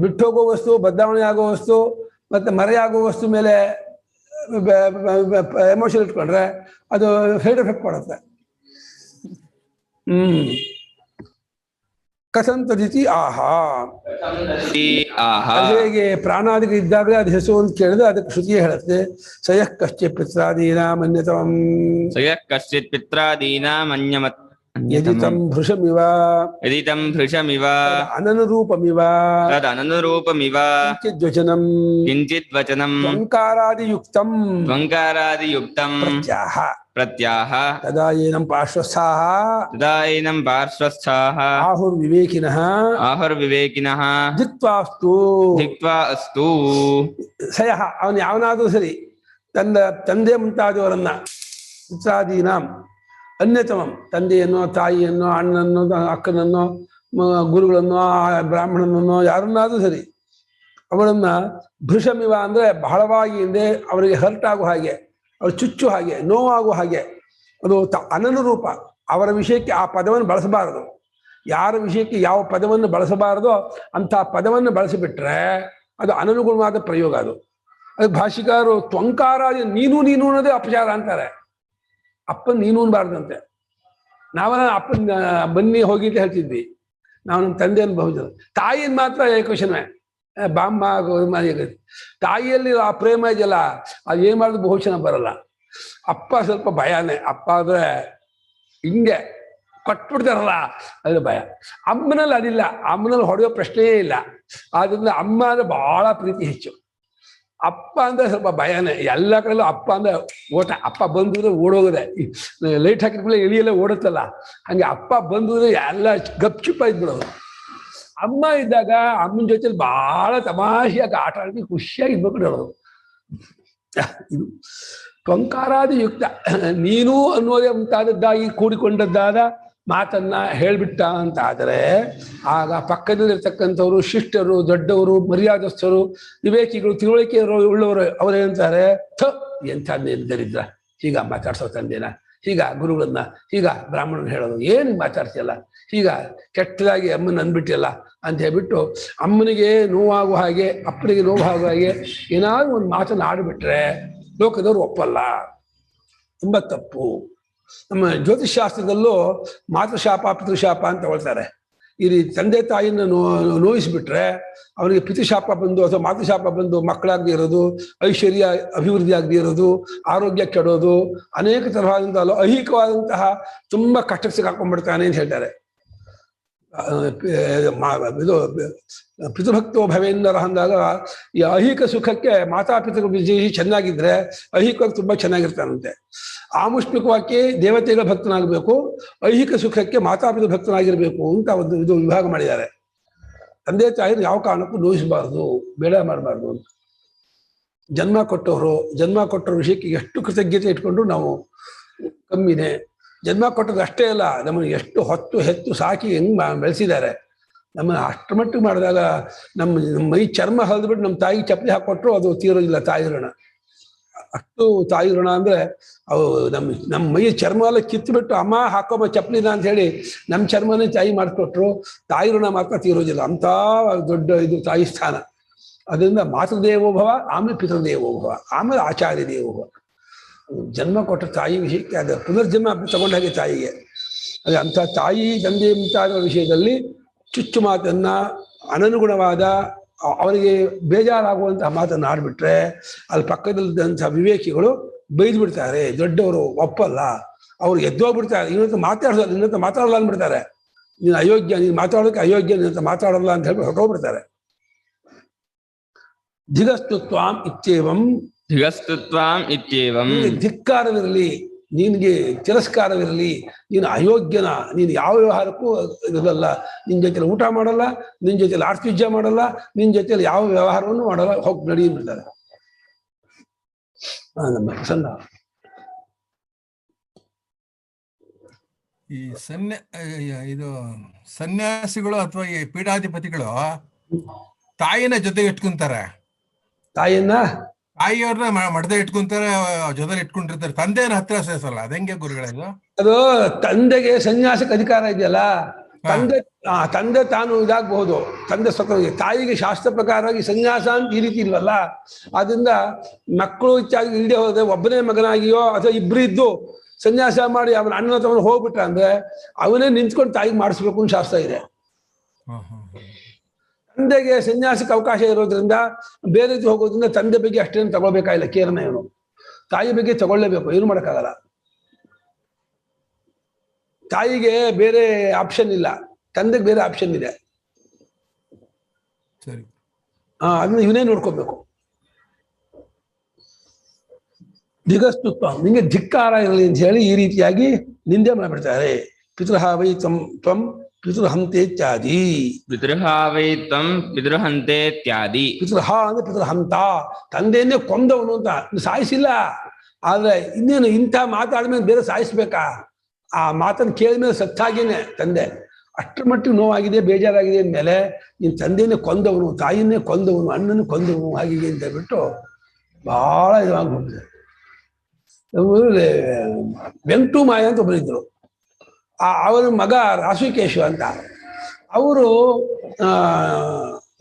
S2: ಬಿಟ್ಟು ಹೋಗೋ ವಸ್ತು, ಬದಲಾವಣೆ ಆಗೋ ವಸ್ತು, ಮತ್ತೆ ಮರೆಯಾಗೋ ವಸ್ತು ಮೇಲೆ ಎಮೋಷನ್ ಇಟ್ಕೊಂಡ್ರೆ ಅದು ಸೈಡ್ ಎಫೆಕ್ಟ್ ಮಾಡುತ್ತೆ. ಕಸಂತದಿತಿ ಆಹಾ. ಹೇಗೆ ಪ್ರಾಣಾದಿಗಳು ಇದ್ದಾಗಲೇ ಅದು ಹೆಸರು ಅಂತ ಕೇಳಿದ್ರೆ ಅದಕ್ಕೆ ಶ್ರುತಿಯೇ ಹೇಳುತ್ತೆ. ಸಯಃ ಕಶ್ಚಿತ್ ಪಿತ್ರಾದೀನಾಂ ಅನ್ಯತಮಂ
S1: ಸಯಃ ಕಶ್ಚಿತ್ ಪಿತ್ರಾದೀನಾಂ ಅನ್ಯಮತ್
S2: ಯದಿತಂ ಭೃಶಮಿವ ಅನನುರೂಪಮಿವ
S1: ತದನನುರೂಪಮಿವ
S2: ಕಿಂಚಿತ್ ವಚನಂ ತ್ವಂಕಾರಾದಿಯುಕ್ತಂ
S1: ಪ್ರತ್ಯಾಹ
S2: ತದಾ ಏನಂ ಪಾರ್ಶ್ವಸ್ಥಾಃ
S1: ಆಹುರ್ವಿವೇಕಿನಃ
S2: ಧಿಕ್ತ್ವಾ ಅಸ್ತು. ಸಯಃ ಅವನು ಯಾವನಾದ್ರೂ ಸರಿ ತಂದೆ ಮುಂತಾದವರನ್ನ ಪಿತ್ರಾದೀನಾಂ ಅನ್ಯತಮಂ, ತಂದೆಯನ್ನೋ ತಾಯಿಯನ್ನೋ ಅಣ್ಣನೋ ಅಕ್ಕನನ್ನೋ ಗುರುಗಳನ್ನೋ ಬ್ರಾಹ್ಮಣನನ್ನೋ ಯಾರನ್ನಾದ್ರೂ ಸರಿ ಅವಳನ್ನ ಭೃಶಮಿವ ಅಂದ್ರೆ ಬಹಳವಾಗಿ ಹಿಂದೆ ಅವರಿಗೆ ಹರ್ಟ್ ಆಗೋ ಹಾಗೆ, ಅವ್ರು ಚುಚ್ಚು ಹಾಗೆ, ನೋವಾಗುವ ಹಾಗೆ, ಅದು ಅನನುರೂಪ. ಅವರ ವಿಷಯಕ್ಕೆ ಆ ಪದವನ್ನು ಬಳಸಬಾರದು. ಯಾರ ವಿಷಯಕ್ಕೆ ಯಾವ ಪದವನ್ನು ಬಳಸಬಾರದೋ ಅಂಥ ಪದವನ್ನು ಬಳಸಿಬಿಟ್ರೆ ಅದು ಅನನುಗುಣವಾದ ಪ್ರಯೋಗ. ಅದು ಭಾಷಿಕಾರರು ತ್ವಂಕಾರಾದಿ ನೀನು ಅನ್ನೋದೇ ಅಪಚಾರ ಅಂತಾರೆ. ಅಪ್ಪನ ನೀನು ಅನ್ಬಾರ್ದಂತೆ. ನಾವೆಲ್ಲ ಅಪ್ಪನ ಬನ್ನಿ ಹೋಗಿ ಅಂತ ಹೇಳ್ತಿದ್ವಿ. ನಾವು ನಮ್ಮ ತಂದೆ ಅನ್ಬಹುದು. ತಾಯಿನ ಮಾತ್ರ ಏಕವಚನವೇ, ಬಾಮ್ಮ ತಾಯಿಯಲ್ಲಿ ಆ ಪ್ರೇಮ ಇದೆಯಲ್ಲ, ಅದು ಏನ್ ಮಾಡಿದ್ರು ಬಹುವಚನ ಬರಲ್ಲ. ಅಪ್ಪ ಸ್ವಲ್ಪ ಭಯನೇ. ಅಪ್ಪ ಆದ್ರೆ ಹಿಂಗೆ ಕೊಟ್ಬಿಡ್ತಾರಲ್ಲ, ಅದು ಭಯ. ಅಮ್ಮನಲ್ಲಿ ಅದಿಲ್ಲ, ಅಮ್ಮನಲ್ಲಿ ಹೊಡೆಯೋ ಪ್ರಶ್ನೆಯೇ ಇಲ್ಲ. ಆದ್ರಿಂದ ಅಮ್ಮ ಅಂದ್ರೆ ಬಹಳ ಪ್ರೀತಿ ಹೆಚ್ಚು. ಅಪ್ಪ ಅಂದ್ರೆ ಸ್ವಲ್ಪ ಭಯನೇ. ಎಲ್ಲ ಕಡೆಯಲ್ಲೂ ಅಪ್ಪ ಅಂದ್ರೆ ಓಟ. ಅಪ್ಪ ಬಂದ್ರೆ ಓಡೋಗಿದೆ. ಲೈಟ್ ಹಾಕಿದ್ಮೇಲೆ ಎಳಿಯೆಲ್ಲ ಓಡುತ್ತಲ್ಲ, ಹಂಗೆ ಅಪ್ಪ ಬಂದ್ರೆ ಎಲ್ಲ ಗಪ್ಚುಪ್ಪ ಇದ್ಬಿಡೋದು. ಅಮ್ಮ ಇದ್ದಾಗ ಅಮ್ಮನ ಜೊತೆಲಿ ಬಹಳ ತಮಾಷೆಯಾಗಿ ಆಟ ಆಡಿ ಖುಷಿಯಾಗಿ ಇದ್ಬೇಕು ಹೇಳೋದು. ಇದು ತ್ವಂಕಾರಾದಿ ಯುಕ್ತ. ನೀನು ಅನ್ನೋದೇ ಮುಂತಾದದ್ದಾಗಿ ಕೂಡಿಕೊಂಡದ್ದಾದ ಮಾತನ್ನ ಹೇಳ್ಬಿಟ್ಟ ಅಂತ ಆದರೆ ಆಗ ಪಕ್ಕದಲ್ಲಿರ್ತಕ್ಕಂಥವ್ರು, ಶಿಷ್ಟರು, ದೊಡ್ಡವರು, ಮರ್ಯಾದಸ್ಥರು, ವಿವೇಕಿಗಳು, ತಿಳುವಳಿಕೆ ಉಳ್ಳವರು ಅವರೇನಂತಾರೆ, ಎಂಥ ದರಿದ್ರ, ಹೀಗ ಮಾತಾಡ್ಸೋ ತಂದೆನ, ಹೀಗ ಗುರುಗಳನ್ನ, ಹೀಗ ಬ್ರಾಹ್ಮಣನ ಹೇಳೋದು, ಏನು ಮಾತಾಡ್ತಿಯಲ್ಲ, ಹೀಗ ಕೆಟ್ಟದಾಗಿ ಅಮ್ಮನ ಅಂದ್ಬಿಟ್ಟಿಯಲ್ಲ ಅಂತ ಹೇಳ್ಬಿಟ್ಟು ಅಮ್ಮನಿಗೆ ನೋವಾಗುವ ಹಾಗೆ, ಅಪ್ಪನಿಗೆ ನೋವಾಗುವ ಹಾಗೆ ಏನಾದ್ರು ಒಂದು ಮಾತನ್ನು ಆಡಿಬಿಟ್ರೆ ಲೋಕದವ್ರು ಒಪ್ಪಲ್ಲ. ತುಂಬ ತಪ್ಪು. ನಮ್ಮ ಜ್ಯೋತಿಷ್ ಶಾಸ್ತ್ರದಲ್ಲೂ ಮಾತೃಶಾಪ ಪಿತೃಶಾಪ ಅಂತ ತಗೊಳ್ತಾರೆ. ಈ ರೀತಿ ತಂದೆ ತಾಯಿನ ನೋಯಿಸ್ಬಿಟ್ರೆ ಅವನಿಗೆ ಪಿತೃಶಾಪ ಬಂದು ಅಥವಾ ಮಾತೃಶಾಪ ಬಂದು ಮಕ್ಕಳಾಗದೇ ಇರೋದು, ಐಶ್ವರ್ಯ ಅಭಿವೃದ್ಧಿ ಆಗದೆ ಇರೋದು, ಆರೋಗ್ಯ ಕೆಡೋದು, ಅನೇಕ ತರವಾದಂತಹ ಐಹಿಕವಾದಂತಹ ತುಂಬಾ ಕಷ್ಟಕ್ಕೆ ಸಿಕ್ಕಾಕೊಂಡ್ಬಿಡ್ತಾನೆ ಅಂತ ಹೇಳ್ತಾರೆ. ಇದು ಪಿತೃಭಕ್ತೋ ಭವೇಂದ್ರ ಅಂದಾಗ ಈ ಐಹಿಕ ಸುಖಕ್ಕೆ ಮಾತಾಪಿತೃ ವಿಜಯಿ ಚೆನ್ನಾಗಿದ್ರೆ ಐಹಿಕವಾಗಿ ತುಂಬಾ ಚೆನ್ನಾಗಿರ್ತಾನಂತೆ. ಆಮುಷ್ಮಿಕವಾಗಿ ದೇವತೆಗಳ ಭಕ್ತನಾಗಬೇಕು, ಐಹಿಕ ಸುಖಕ್ಕೆ ಮಾತಾಪಿತೃ ಭಕ್ತನಾಗಿರ್ಬೇಕು ಅಂತ ಒಂದು ಇದು ವಿಭಾಗ ಮಾಡಿದ್ದಾರೆ. ತಂದೆ ತಾಯಿನ ಯಾವ ಕಾರಣಕ್ಕೂ ನೋಯಿಸಬಾರ್ದು, ಬೇಡ ಮಾಡಬಾರ್ದು ಅಂತ. ಜನ್ಮ ಕೊಟ್ಟವ್ರ ವಿಷಯಕ್ಕೆ ಎಷ್ಟು ಕೃತಜ್ಞತೆ ಇಟ್ಕೊಂಡು ನಾವು ಕಮ್ಮಿನೇ. ಜನ್ಮ ಕೊಟ್ಟದ್ದು ಅಷ್ಟೇ ಅಲ್ಲ, ನಮ್ಮನ್ನು ಎಷ್ಟು ಹೆತ್ತು ಸಾಕಿ ಹೆಂಗ್ ಬೆಳೆಸಿದ್ದಾರೆ. ನಮ್ಮ ಅಷ್ಟರ ಮಟ್ಟಿಗೆ ಮಾಡಿದಾಗ ನಮ್ಮ ಮೈ ಚರ್ಮ ಹರಿದ್ಬಿಟ್ಟು ನಮ್ಮ ತಾಯಿಗೆ ಚಪ್ಪಲಿ ಹಾಕೊಟ್ರು ಅದು ತೀರೋದಿಲ್ಲ ತಾಯಿ ಋಣ. ಅಷ್ಟು ತಾಯಿ ಋಣ ಅಂದ್ರೆ ಅವು ನಮ್ಮ ಮೈ ಚರ್ಮ ಎಲ್ಲ ಕಿತ್ಬಿಟ್ಟು ಅಮ್ಮ ಹಾಕೋಬ ಚಪ್ಪಲಿನ ಅಂತ ಹೇಳಿ ನಮ್ಮ ಚರ್ಮನೇ ತಾಯಿ ಮಾಡಿಕೊಟ್ರು, ತಾಯಿ ಋಣ ಮಾತ್ರ ತೀರೋದಿಲ್ಲ. ಅಂತ ದೊಡ್ಡ ಇದು ತಾಯಿ ಸ್ಥಾನ. ಅದರಿಂದ ಮಾತೃದೇವೋಭವ, ಆಮೇಲೆ ಪಿತೃದೇವೋಭವ, ಆಮೇಲೆ ಆಚಾರ್ಯ ದೇವೋಭವ. ಜನ್ಮ ಕೊಟ್ಟ ತಾಯಿ ವಿಷಯಕ್ಕೆ ಅದು ಪುನರ್ಜನ್ಮ ತಗೊಂಡ ಹಾಗೆ ತಾಯಿಗೆ. ಅದೇ ಅಂಥ ತಾಯಿ ತಂದೆ ಮುಂತಾದ ವಿಷಯದಲ್ಲಿ ಚುಚ್ಚು ಮಾತನ್ನ, ಅನನುಗುಣವಾದ ಅವರಿಗೆ ಬೇಜಾರಾಗುವಂತಹ ಮಾತನ್ನು ಆಡ್ಬಿಟ್ರೆ ಅಲ್ಲಿ ಪಕ್ಕದಲ್ಲಿದ್ದಂಥ ವಿವೇಕಿಗಳು ಬೈದು ಬಿಡ್ತಾರೆ. ದೊಡ್ಡವರು ಒಪ್ಪಲ್ಲ, ಅವ್ರು ಎದ್ದೋಗ್ಬಿಡ್ತಾರೆ. ಇನ್ನೊಂದು ಮಾತಾಡೋದು, ಇನ್ನೊಂದು ಮಾತಾಡಲ್ಲ ಅಂದ್ಬಿಡ್ತಾರೆ. ನೀನು ಅಯೋಗ್ಯ, ನೀನು ಮಾತಾಡೋದಕ್ಕೆ ಅಯೋಗ್ಯ, ನಿನ್ನಂತ ಮಾತಾಡಲ್ಲ ಅಂತ ಹೇಳಿ ಹೊರಟೋಗ್ಬಿಡ್ತಾರೆ. ಧಿಗಸ್ತುತ್ವಾಂ ಇತ್ಯೇವಂ, ಧಿಕ್ಕಾರವಿರಲಿ, ನಿನ್ಗೆ ತಿರಸ್ಕಾರವಿರಲಿ, ನೀನು ಅಯೋಗ್ಯನ, ನೀನು ಯಾವ ವ್ಯವಹಾರಕ್ಕೂ ಇರೋದಲ್ಲ, ನಿನ್ ಜೊತೆಲಿ ಊಟ ಮಾಡಲ್ಲ, ನಿನ್ ಜೊತೆಲಿ ಆರ್ತಿಜ್ಯ ಮಾಡಲ್ಲ, ನಿನ್ ಜೊತೆಲಿ ಯಾವ ವ್ಯವಹಾರವನ್ನು ಮಾಡಲ್ಲ, ಹೋಗಿ ನಡೆಯಿಬಿಡ್ತಾರೆ. ನಮ್ಮ ಪ್ರಸನ್ನ
S5: ಈ ಇದು ಸನ್ಯಾಸಿಗಳು ಅಥವಾ ಈ ಪೀಠಾಧಿಪತಿಗಳು ತಾಯಿನ ಜೊತೆಗೆ ಇಟ್ಕೊಂತಾರೆ, ತಾಯಿಯವ್ರನ್ನ ಮಡದೆ ಇಟ್ಕೊಂತಾರೆ, ಜೊತೆಲಿ ಇಟ್ಕೊಂಡಿರ್ತಾರೆ, ತಂದೆನ ಹತ್ರ ಸೇರಿಸಲ್ಲ. ಅದಂಗೆ ಗುರುಗಳದು? ಅದು
S2: ತಂದೆಗೆ ಸನ್ಯಾಸಕ್ಕೆ ಅಧಿಕಾರ ಇದೆಯಲ್ಲ, ತಂದೆ ತಾನು ಇದಾಗಬಹುದು, ತಂದೆ ಸ್ವತಃ. ತಾಯಿಗೆ ಶಾಸ್ತ್ರ ಪ್ರಕಾರವಾಗಿ ಸನ್ಯಾಸ ಅಂತ ಈ ರೀತಿ ಇಲ್ವಲ್ಲ. ಆದ್ರಿಂದ ಮಕ್ಕಳು ಇಚ್ಛಾಗಿ ಇಲ್ಲದೆ ಹೋದ್ರೆ ಒಬ್ಬನೇ ಮಗನಾಗಿಯೋ ಅಥವಾ ಇಬ್ರು ಇದ್ದು ಸನ್ಯಾಸ ಮಾಡಿ ಅವನ ಅಣ್ಣ ತಗೊಂಡು ಹೋಗ್ಬಿಟ್ರ ಅಂದ್ರೆ ಅವನೇ ನಿಂತ್ಕೊಂಡು ತಾಯಿಗೆ ಮಾಡಿಸ್ಬೇಕು ಅಂತ ಶಾಸ್ತ್ರ ಇದೆ. ತಂದೆಗೆ ಸನ್ಯಾಸಕ್ಕೆ ಅವಕಾಶ ಇರೋದ್ರಿಂದ ಬೇರೆ ಹೋಗೋದ್ರಿಂದ ತಂದೆ ಬಗ್ಗೆ ಅಷ್ಟೇನು ತಗೊಳ್ಬೇಕಾಗಿಲ್ಲ ಕೇರನ. ಇವನು ತಾಯಿ ಬಗ್ಗೆ ತಗೊಳ್ಳೇಬೇಕು, ಏನು ಮಾಡೋಕ್ಕಾಗಲ್ಲ. ತಾಯಿಗೆ ಬೇರೆ ಆಪ್ಷನ್ ಇಲ್ಲ, ತಂದೆಗೆ ಬೇರೆ ಆಪ್ಷನ್ ಇದೆ. ಅದನ್ನ ಇವನೇ ನೋಡ್ಕೋಬೇಕು. ದಿಗಸ್ತುತ್ವ, ನಿಂಗೆ ಧಿಕ್ಕಾರ ಇರಲಿ ಅಂತ ಹೇಳಿ ಈ ರೀತಿಯಾಗಿ ನಿಂದೆ ಮಾಡಿಬಿಡ್ತಾರೆ. ಪಿತೃಹಾವೈ ತ್ವಂ ಪಿತೃಹಂತೇತ್ಯಾದಿ.
S1: ಪಿತೃಹಾವೈ ತ್ವಂ ಪಿತೃಹಂತೇತ್ಯಾದಿ.
S2: ಪಿತೃಹ ಅಂದ್ರೆ ಪಿತೃಹಂತ, ತಂದೆಯನ್ನೇ ಕೊಂದವನು ಅಂತ. ಸಾಯಿಸಿಲ್ಲ, ಆದ್ರೆ ಇನ್ನೇನು ಇಂಥ ಮಾತಾಡ್ಮೇಲೆ ಬೇರೆ ಸಾಯಿಸ್ಬೇಕಾ? ಆ ಮಾತನ್ನು ಕೇಳಿದ್ಮೇಲೆ ಸತ್ತಾಗೇನೆ ತಂದೆ. ಅಷ್ಟರ ಮಟ್ಟಿಗೆ ನೋವಾಗಿದೆ, ಬೇಜಾರಾಗಿದೆ ಅಂದಮೇಲೆ ನಿನ್ನ ತಂದೆಯನ್ನೇ ಕೊಂದವನು, ತಾಯಿಯನ್ನೇ ಕೊಂದವನು, ಅಣ್ಣನ ಕೊಂದವನು, ಹಾಗೆ ಅಂತ ಹೇಳ್ಬಿಟ್ಟು ಬಹಳ ಇದಾಗಿ ಹೋಗಿದೆ. ವೆಂಕಟು ಮಾಯ ಅಂತ ಒಬ್ಬರಿದ್ರು, ಅವರ ಮಗ ರಾಸುಕೇಶು ಅಂತ. ಅವರು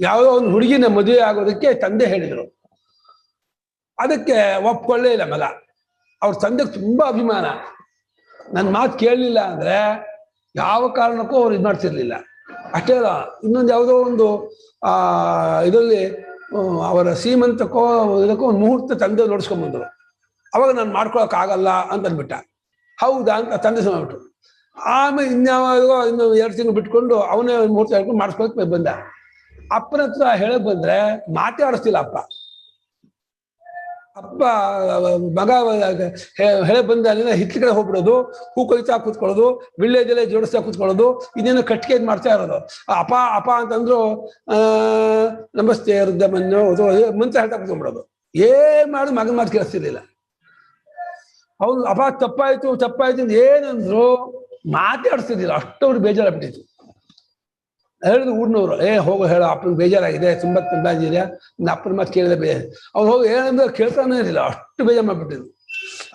S2: ಯಾವುದೋ ಒಂದು ಹುಡುಗಿನ ಮದುವೆ ಆಗೋದಕ್ಕೆ ತಂದೆ ಹೇಳಿದರು. ಅದಕ್ಕೆ ಒಪ್ಕೊಳ್ಳೇ ಇಲ್ಲ ಮಗ. ಅವ್ರ ತಂದೆಗೆ ತುಂಬಾ ಅಭಿಮಾನ. ನನ್ನ ಮಾತು ಕೇಳಲಿಲ್ಲ ಅಂದ್ರೆ ಯಾವ ಕಾರಣಕ್ಕೂ ಅವ್ರು ಇದು ಮಾಡ್ತಿರ್ಲಿಲ್ಲ. ಅಷ್ಟೇ ಅಲ್ಲ, ಇನ್ನೊಂದು ಯಾವುದೋ ಒಂದು ಇದರಲ್ಲಿ ಅವರ ಸೀಮಂತಕ್ಕೋ ಇದಕ್ಕೋ ಒಂದು ಮುಹೂರ್ತ ತಂದೆ ನೋಡ್ಸ್ಕೊಂಡ್ಬಂದ್ರು. ಅವಾಗ ನಾನು ಮಾಡ್ಕೊಳಕ್ಕಾಗಲ್ಲ ಅಂತ ಅಂದ್ಬಿಟ್ಟ. ಹೌದಾ ಅಂತ ತಂದೆ ಮಾಡ್ಬಿಟ್ರು. ಆಮೇಲೆ ಇನ್ಯಾವಾಗ ಇನ್ನು 2 ತಿಂಗಳು ಬಿಟ್ಕೊಂಡು ಅವನೇ ಮುಹೂರ್ತ ಹೇಳ್ಕೊಂಡು ಮಾಡಿಸ್ಕೊಳಕ್ ಬಂದ. ಅಪ್ಪನ ಹತ್ರ ಹೇಳಕ್ ಬಂದ್ರೆ ಮಾತೇ ಆಡಿಸ್ತಿಲ್ಲ ಅಪ್ಪ. ಮಗ ಹೇಳ ಬಂದ ಹಿತ್ಲ ಕಡೆ ಹೋಗ್ಬಿಡೋದು, ಹೂ ಕೊಯ್ತಾ ಕೂತ್ಕೊಳ್ಳೋದು, ವಿಳ್ಳೆದೆಲೆ ಜೋಡಿಸ್ತಾ ಕೂತ್ಕೊಳ್ಳೋದು, ಇನ್ನೇನು ಕಟ್ಟಿಗೆ ಮಾಡ್ತಾ ಇರೋದು. ಅಪ ಅಪ ಅಂತಂದ್ರು ನಮಸ್ತೆ ವೃದ್ಧಮನ್ನು ಮಂತ್ರ ಹೇಳ್ತಾ ಕೂತ್ಕೊಂಡ್ಬಿಡೋದು. ಏನ್ ಮಾಡಿ ಮಗನ ಮಾತು ಕೇಳಿಸ್ತಿರ್ಲಿಲ್ಲ. ಅವ್ನು ಅಪ ತಪ್ಪಾಯ್ತು ಅಂತ ಏನಂದ್ರು ಮಾತಾಡ್ತಿರ್ಲಿಲ್ಲ. ಅಷ್ಟವ್ರು ಬೇಜಾರಾಗ್ಬಿಟ್ಟಿತ್ತು. ಹೇಳಿದ್ರು ಊರಿನವ್ರು, ಹೋಗೋ ಹೇಳೋ ಅಪ್ಪನ ಬೇಜಾರಾಗಿದೆ, ತುಂಬಾ ಇದೆಯಾ, ನಿನ್ನ ಅಪ್ಪನ ಮಾತು ಕೇಳಿದ್ರೆ ಅವ್ನು ಹೋಗಿ ಏನಂದ್ರೆ ಕೇಳ್ತಾನೆ ಇರಲಿಲ್ಲ. ಅಷ್ಟು ಬೇಜಾರು ಮಾಡ್ಬಿಟ್ಟಿದ್ರು.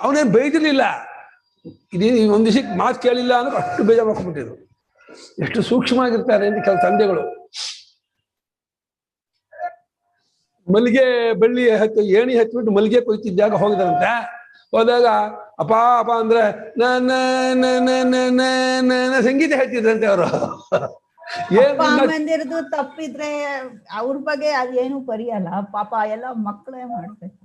S2: ಅವನೇನು ಬೈದಿರ್ಲಿಲ್ಲ, ಇದೇನು ಒಂದು ದಿವಸಕ್ಕೆ ಮಾತು ಕೇಳಿಲ್ಲ ಅಂದ್ರೆ ಅಷ್ಟು ಬೇಜಾರು ಮಾಡ್ಕೊಂಡ್ಬಿಟ್ಟಿದ್ರು. ಎಷ್ಟು ಸೂಕ್ಷ್ಮವಾಗಿರ್ತಾರೆ ಅಂತ ಕೆಲವು ತಂದೆಗಳು. ಮಲ್ಲಿಗೆ ಬಳ್ಳಿ ಏಣಿ ಹತ್ಬಿಟ್ಟು ಮಲ್ಲಿಗೆ ಕೊಯ್ತಿದ್ದಾಗ ಹೋಗಿದಾರಂತೆ. ಹೋದಾಗ ಅಪ್ಪ ಅಪ್ಪ ಅಂದ್ರೆ ಸಂಗೀತ ಹೇಳ್ತಿದ್ರಂತೆ ಅವರು.
S4: ಅಪ್ಪ ಅಮ್ಮಂದಿರದು ತಪ್ಪಿದ್ರೆ ಅವ್ರ ಬಗ್ಗೆ ಅದೇನು ಪರಿಯಲ್ಲ, ಪಾಪ ಎಲ್ಲ ಮಕ್ಕಳೇ ಮಾಡ್ಬೇಕು.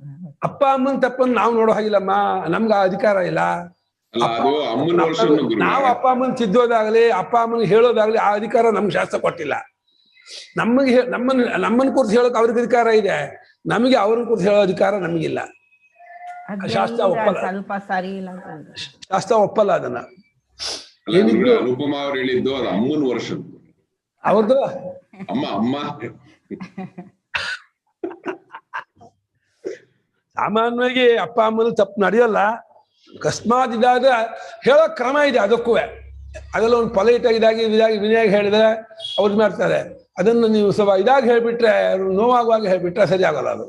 S2: ಅಪ್ಪ ಅಮ್ಮನ ತಪ್ಪನ್ನು ನಾವು ನೋಡೋ ಹಾಗಿಲ್ಲಮ್ಮ, ನಮ್ಗ ಅಧಿಕಾರ ಇಲ್ಲ. ನಾವು ಅಪ್ಪ ಅಮ್ಮನ್ ತಿದ್ದೋದಾಗ್ಲಿ ಅಪ್ಪ ಅಮ್ಮನ್ ಹೇಳೋದಾಗ್ಲಿ ಆ ಅಧಿಕಾರ ನಮ್ಗೆ ಶಾಸ್ತ್ರ ಕೊಟ್ಟಿಲ್ಲ. ನಮ್ಮನ್ನ ಕುರಿತು ಹೇಳೋಕೆ ಅವ್ರಿಗೆ ಅಧಿಕಾರ ಇದೆ, ನಮಗೆ ಅವ್ರನ್ನ ಕುರಿತು ಹೇಳೋ ಅಧಿಕಾರ ನಮಗಿಲ್ಲ. ಶಾಸ್ತ್ರ ಒಪ್ಪಲ್ಲ,
S4: ಸ್ವಲ್ಪ ಸರಿ ಇಲ್ಲ,
S2: ಶಾಸ್ತ್ರ ಒಪ್ಪಲ್ಲ ಅದನ್ನ.
S6: ಅನುಪಮ ಅವ್ರು ಹೇಳಿದ್ದು ಅದು ಅಮ್ಮನ ವರ್ಷ,
S2: ಅವ್ರದ್ದು
S6: ಅಮ್ಮ
S2: ಸಾಮಾನ್ಯವಾಗಿ ಅಪ್ಪ ಅಮ್ಮನ ತಪ್ಪು ನಡೆಯಲ್ಲ. ಅಕಸ್ಮಾತ್ ಇದಾದ್ರೆ ಹೇಳೋ ಕ್ರಮ ಇದೆ ಅದಕ್ಕೂ. ಅದೆಲ್ಲ ಒಂದು ಪೊಲೈಟ್ ಆಗಿದಾಗಿ ವಿನಯಾಗಿ ಹೇಳಿದ್ರೆ ಅವ್ರು ಮಾಡ್ತಾರೆ. ಅದನ್ನು ನೀವು ಸ್ವಲ್ಪ ಇದಾಗಿ ಹೇಳ್ಬಿಟ್ರೆ, ನೋವಾಗುವಾಗ ಹೇಳ್ಬಿಟ್ರೆ ಸರಿ ಆಗಲ್ಲ ಅದು.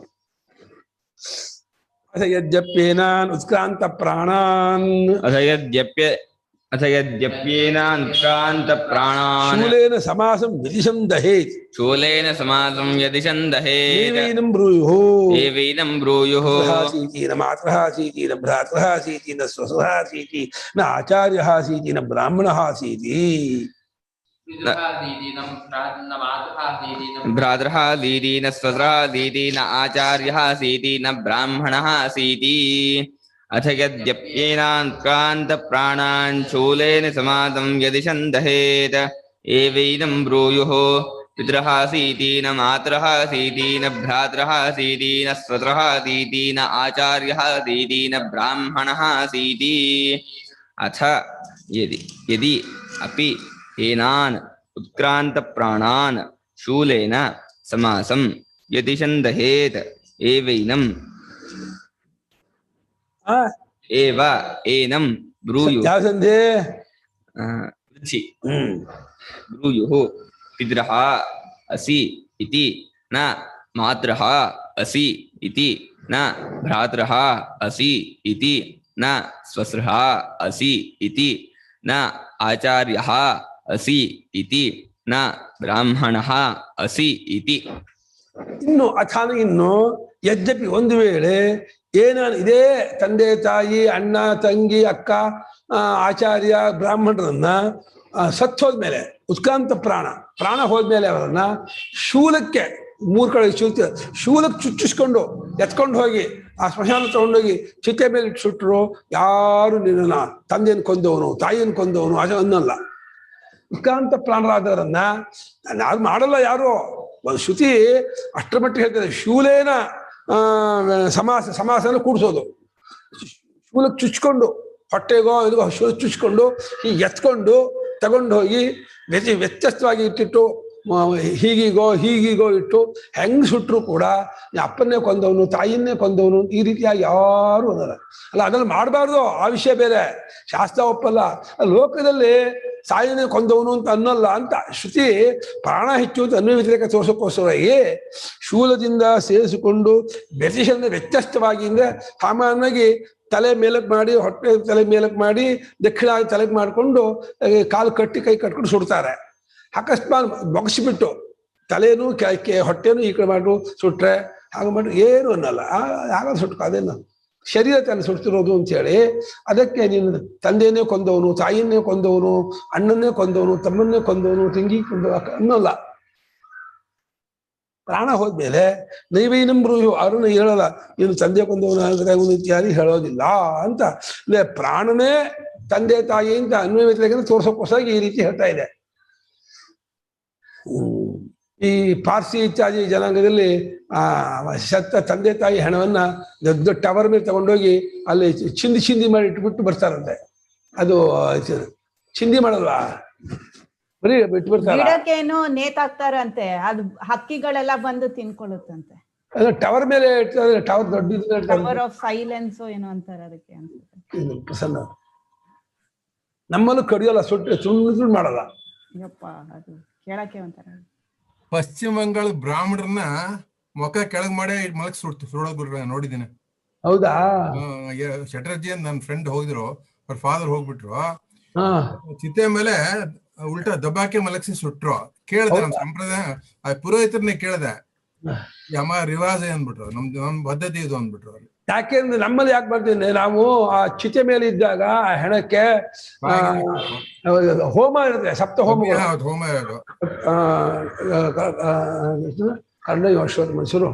S2: ಅಥ ಯದ್ಯಪ್ಯೇನಾನ್ ಉತ್ಕ್ರಾಂತ ಪ್ರಾಣಾನ್
S1: ಅಥ ಯದ್ಯಪ್ಯೇನಾನ್ ಉತ್ಕ್ರಾಂತ ಪ್ರಾಣಾನ್
S2: ಶೂಲೇನ ಸಮಾಸಂ ಯದಿಶಂ ದಹೇತ್
S1: ಶೂಲೇನ ಸಮಾಸಂ ಯದಿಶಂ ದಹೇತ್
S2: ಏವೈನಂ ಬ್ರೂಯುಃ
S1: ಏವೈನಂ ಬ್ರೂಯುಃ
S2: ಸೀತಿ ನ ಮಾತೃಃ ಸೀತಿ ನ ಭ್ರಾತೃಃ ಸೀತಿ ನ ಸ್ವಸುರಃ ಸೀತಿ ನ ಆಚಾರ್ಯಃ ಸೀತಿ ನ ಬ್ರಾಹ್ಮಣಃ ಸೀತಿ.
S1: ಭ್ರಾತೃಃ ಸೀತಿ ನ ಸ್ವಸುರಃ ಸೀತಿ ನ ಆಚಾರ್ಯಃ ಸೀತಿ ನ ಬ್ರಾಹ್ಮಣಃ ಸೀತಿ. ಅಥ ಯದ್ಯಪ್ಯೇನಾನ್ ಉತ್ಕ್ರಾಂತ ಪ್ರಾಣಾನ್ ಶೂಲೇನ ಸಮಾಸಂ ಯದಿಶಂ ದಹೇತ್ ಏವೈನಂ ಬ್ರೂಯುಃ ಪಿತೃಃ ಸೀತಿ ನ ಮಾತೃಃ ಸೀತಿ ನ ಭ್ರಾತೃಃ ಸೀತಿ ನ ಸ್ವಸುರಃ ಸೀತಿ ನ ಆಚಾರ್ಯಃ ಸೀತಿ ನ ಬ್ರಾಹ್ಮಣಃ ಸೀತಿ. ಅಥ ಯದಿ ಅಪಿ ಏನಾನ್ ಉತ್ಕ್ರಾಂತ ಪ್ರಾಣಾನ್ ಶೂಲೇನ ಸಮಾಸಂ ಯದಿಶಂ ದಹೇತ್ ಏವೈನಂ ಏವ ಏನಂ ಬ್ರೂಯುಃ
S2: ಯಾವ ಸಂಧಿ?
S1: ಬ್ರೂಯುಃ ಪಿತೃಃ ಅಸಿ ಇತಿ ನ ಮಾತೃಃ ಅಸಿ ಇತಿ ನ ಭ್ರಾತೃಃ ಅಸಿ ಇತಿ ನ ಸ್ವಸುರಃ ಅಸಿ ಇತಿ ನ ಆಚಾರ್ಯಃ ಅಸಿ ಇತಿ ನ ಬ್ರಾಹ್ಮಣಃ ಅಸಿ ಇತಿ.
S2: ಇನ್ನು ಅಥಾನ ಇನ್ನು ಯದ್ಯಪಿ ಒಂದು ವೇಳೆ ಏನಾನು ಇದೇ ತಂದೆ ತಾಯಿ ಅಣ್ಣ ತಂಗಿ ಅಕ್ಕ ಆಚಾರ್ಯ ಬ್ರಾಹ್ಮಣರನ್ನ ಸತ್ತೋದ್ಮೇಲೆ ಉತ್ಕ್ರಾಂತ ಪ್ರಾಣ ಹೋದ್ಮೇಲೆ ಅವರನ್ನ ಶೂಲಕ್ಕೆ 3 ಕಡೆ ಶೂಲಕ್ಕೆ ಚುಚ್ಚಿಸ್ಕೊಂಡು ಎತ್ಕೊಂಡು ಹೋಗಿ ಆ ಸ್ಮಶಾನ ತಗೊಂಡೋಗಿ ಚಿತೆ ಮೇಲೆ ಇಟ್ಟು ಸುಟ್ಟರು ಯಾರು ನಿನ್ನ ತಂದೆಯನ್ನು ಕೊಂದವನು ತಾಯಿಯನ್ನು ಕೊಂದವನು ಅನ್ನಲ್ಲ. ಉತ್ಕ್ರಾಂತ ಪ್ರಾಣರಾದವರನ್ನ ಯಾರು ಮಾಡಲ್ಲ. ಯಾರು ಒಂದು ಶ್ರುತಿ ಅಷ್ಟರ ಮಟ್ಟಿಗೆ ಹೇಳ್ತಾರೆ, ಶೂಲೇನ ಸಮಾಸನ ಕೂಡಿಸೋದು. ಶೂಲಕ್ಕೆ ಚುಚ್ಕೊಂಡು ಹೊಟ್ಟೆಗೋ ಇದಗೋ ಶೂಲಕ್ಕೆ ಚುಚ್ಕೊಂಡು ಹೀಗೆ ಎತ್ಕೊಂಡು ತಗೊಂಡು ಹೋಗಿ ವ್ಯತ್ಯಸ್ತವಾಗಿ ಇಟ್ಟಿಟ್ಟು ಹೀಗಿಗೋ ಇಟ್ಟು ಹೆಂಗ್ ಸುಟ್ಟರು ಕೂಡ ಅಪ್ಪನ್ನೇ ಕೊಂದವನು ತಾಯಿಯನ್ನೇ ಕೊಂದವನು ಈ ರೀತಿಯಾಗಿ ಯಾರು ಅನ್ನಲ್ಲ. ಅಲ್ಲ ಅದನ್ನು ಮಾಡಬಾರ್ದು, ಆ ವಿಷಯ ಬೇರೆ, ಶಾಸ್ತ್ರ ಒಪ್ಪಲ್ಲ. ಲೋಕದಲ್ಲಿ ತಾಯಿನೇ ಕೊಂದವನು ಅಂತ ಅನ್ನಲ್ಲ ಅಂತ ಶ್ರುತಿ ಪ್ರಾಣ ಹೆಚ್ಚು ಅಂತ ಅನ್ನೋ ವ್ಯತಿರೇಕ ತೋರ್ಸೋಕ್ಕೋಸ್ಕರವಾಗಿ ಶೂಲದಿಂದ ಸೇರಿಸಿಕೊಂಡು ವ್ಯತ್ಯಸ್ತವಾಗಿ ಅಂದ್ರೆ ಸಾಮಾನ್ಯವಾಗಿ ತಲೆ ಮೇಲಕ್ಕೆ ಮಾಡಿ ಹೊಟ್ಟೆ ತಲೆ ಮೇಲಕ್ಕೆ ಮಾಡಿ ದಕ್ಷಿಣ ತಲೆಗೆ ಮಾಡಿಕೊಂಡು ಕಾಲು ಕಟ್ಟಿ ಕೈ ಕಟ್ಕೊಂಡು ಸುಡ್ತಾರೆ. ಅಕಸ್ಮಾತ್ ಬೊಗಸಿಬಿಟ್ಟು ತಲೆನೂ ಹೊಟ್ಟೆನೂ ಈ ಕಡೆ ಮಾಡು ಸುಟ್ರೆ ಹಾಗೆ ಮಾಡಿ ಏನು ಅನ್ನಲ್ಲ. ಆಗ ಸುಟ್ಟು ಅದೇನು ಶರೀರ ತಲೆ ಸುಡ್ತಿರೋದು ಅಂತೇಳಿ ಅದಕ್ಕೆ ನೀನು ತಂದೆಯನ್ನೇ ಕೊಂದವನು ತಾಯಿಯನ್ನೇ ಕೊಂದವನು ಅಣ್ಣನ್ನೇ ಕೊಂದವನು ತಮ್ಮನ್ನೇ ಕೊಂದವನು ತಂಗಿ ಕೊಂದವ ಅನ್ನಲ್ಲ. ಪ್ರಾಣ ಹೋದ್ಮೇಲೆ ನೈವೈನಂ ಬ್ರೂಯುಃ ಅವ್ರನ್ನ ಹೇಳಲ್ಲ, ನೀನು ತಂದೆ ಕೊಂದವನು ಇತ್ಯಾದಿ ಹೇಳೋದಿಲ್ಲ ಅಂತ. ಅಂದ್ರೆ ಪ್ರಾಣನೇ ತಂದೆ ತಾಯಿ ಅಂತ ಅನ್ವಯ ವ್ಯತಿರೇಕ ತೋರ್ಸೋಕ್ಕೋಸ್ಕರ ಈ ರೀತಿ ಹೇಳ್ತಾ ಇದೆ. ಈ ಪಾರ್ಸಿ ಇತ್ಯಾದಿ ಜನಾಂಗದಲ್ಲಿ ಸತ್ತ ತಂದೆ ತಾಯಿ ಹೆಣವನ್ನ ದೊಡ್ಡ ಟವರ್ ಮೇಲೆ ತಗೊಂಡೋಗಿ ಅಲ್ಲಿ ಚಿಂದಿ ಮಾಡಿ ಇಟ್ಬಿಟ್ಟು ಬರ್ತಾರಂತೆ. ಅದು ಚಿಂದಿ ಮಾಡಲ್ವಾ, ಬರೀ ಬಿಟ್ಟು ಬರ್ತಾರೆ.
S4: ಗಿಡಕ್ಕೇನು ನೇತಾಕ್ತಾರಂತೆ, ಅದು ಹಕ್ಕಿಗಳೆಲ್ಲ ಬಂದು ತಿನ್ಕೊಳ್ಳುತ್ತಂತೆ.
S2: ಅದು ಟವರ್ ಮೇಲೆ ಇಡ್ತಾರೆ, ಟವರ್ ದೊಡ್ಡ
S4: ಟವರ್ ಆಫ್ ಸೈಲೆನ್ಸ್ ಏನೋ ಅಂತಾರೆ ಅದಕ್ಕೆ ಅನ್ಸುತ್ತೆ.
S2: ಪ್ರಸನ್ನ ನಮ್ಮಲ್ಲೂ ಕಡಿಯೋಲ್ಲ, ಸುಳ್ಳು ಮಾಡಲ್ಲ.
S4: ಯಪ್ಪ ಅದು ಕೇಳಕ್ಕೆ ಒಂಥರ.
S5: ಪಶ್ಚಿಮ ಬಂಗಾಳ ಬ್ರಾಹ್ಮಣರನ್ನ ಮುಖ ಕೆಳಗ್ ಮಾಡಿ ಮಲಗ್ ಸುಡೋದ್ ನೋಡಿದ್ದೀನಿ.
S2: ಹೌದಾ?
S5: ಶೆಟರ್ಜಿ ಅಂತ ನನ್ನ ಫ್ರೆಂಡ್ ಹೋಗಿದ್ರು, ಅವ್ರ ಫಾದರ್ ಹೋಗ್ಬಿಟ್ರು, ಚಿತೆ ಮೇಲೆ ಉಲ್ಟಾ ದಬ್ಬಾಕಿ ಮಲಗಿಸಿ ಸುಟ್ರು. ಕೇಳ್ದೆ ನಮ್ ಸಂಪ್ರದಾಯ ಪುರೋಹಿತರನ್ನೇ ಕೇಳ್ದೆ, ಯಮ ರಿವಾಜ ಅಂದ್ಬಿಟ್ರು, ನಮ್ ಪದ್ಧತಿ ಇದು ಅಂದ್ಬಿಟ್ರು.
S2: ಯಾಕೆಂದ್ರೆ ನಮ್ಮಲ್ಲಿ ಯಾಕೆ ಬರ್ತೀನಿ, ನಾವು ಆ ಚಿತೆ ಮೇಲೆ ಇದ್ದಾಗ ಆ ಹೆಣಕ್ಕೆ ಹೋಮ ಇರುತ್ತೆ, ಸಪ್ತ ಹೋಮಗಳು.
S5: ಹೋಮ ಇರೋದು
S2: ಕರ್ಣಯೋಶ್ವರ ಮೈಸೂರು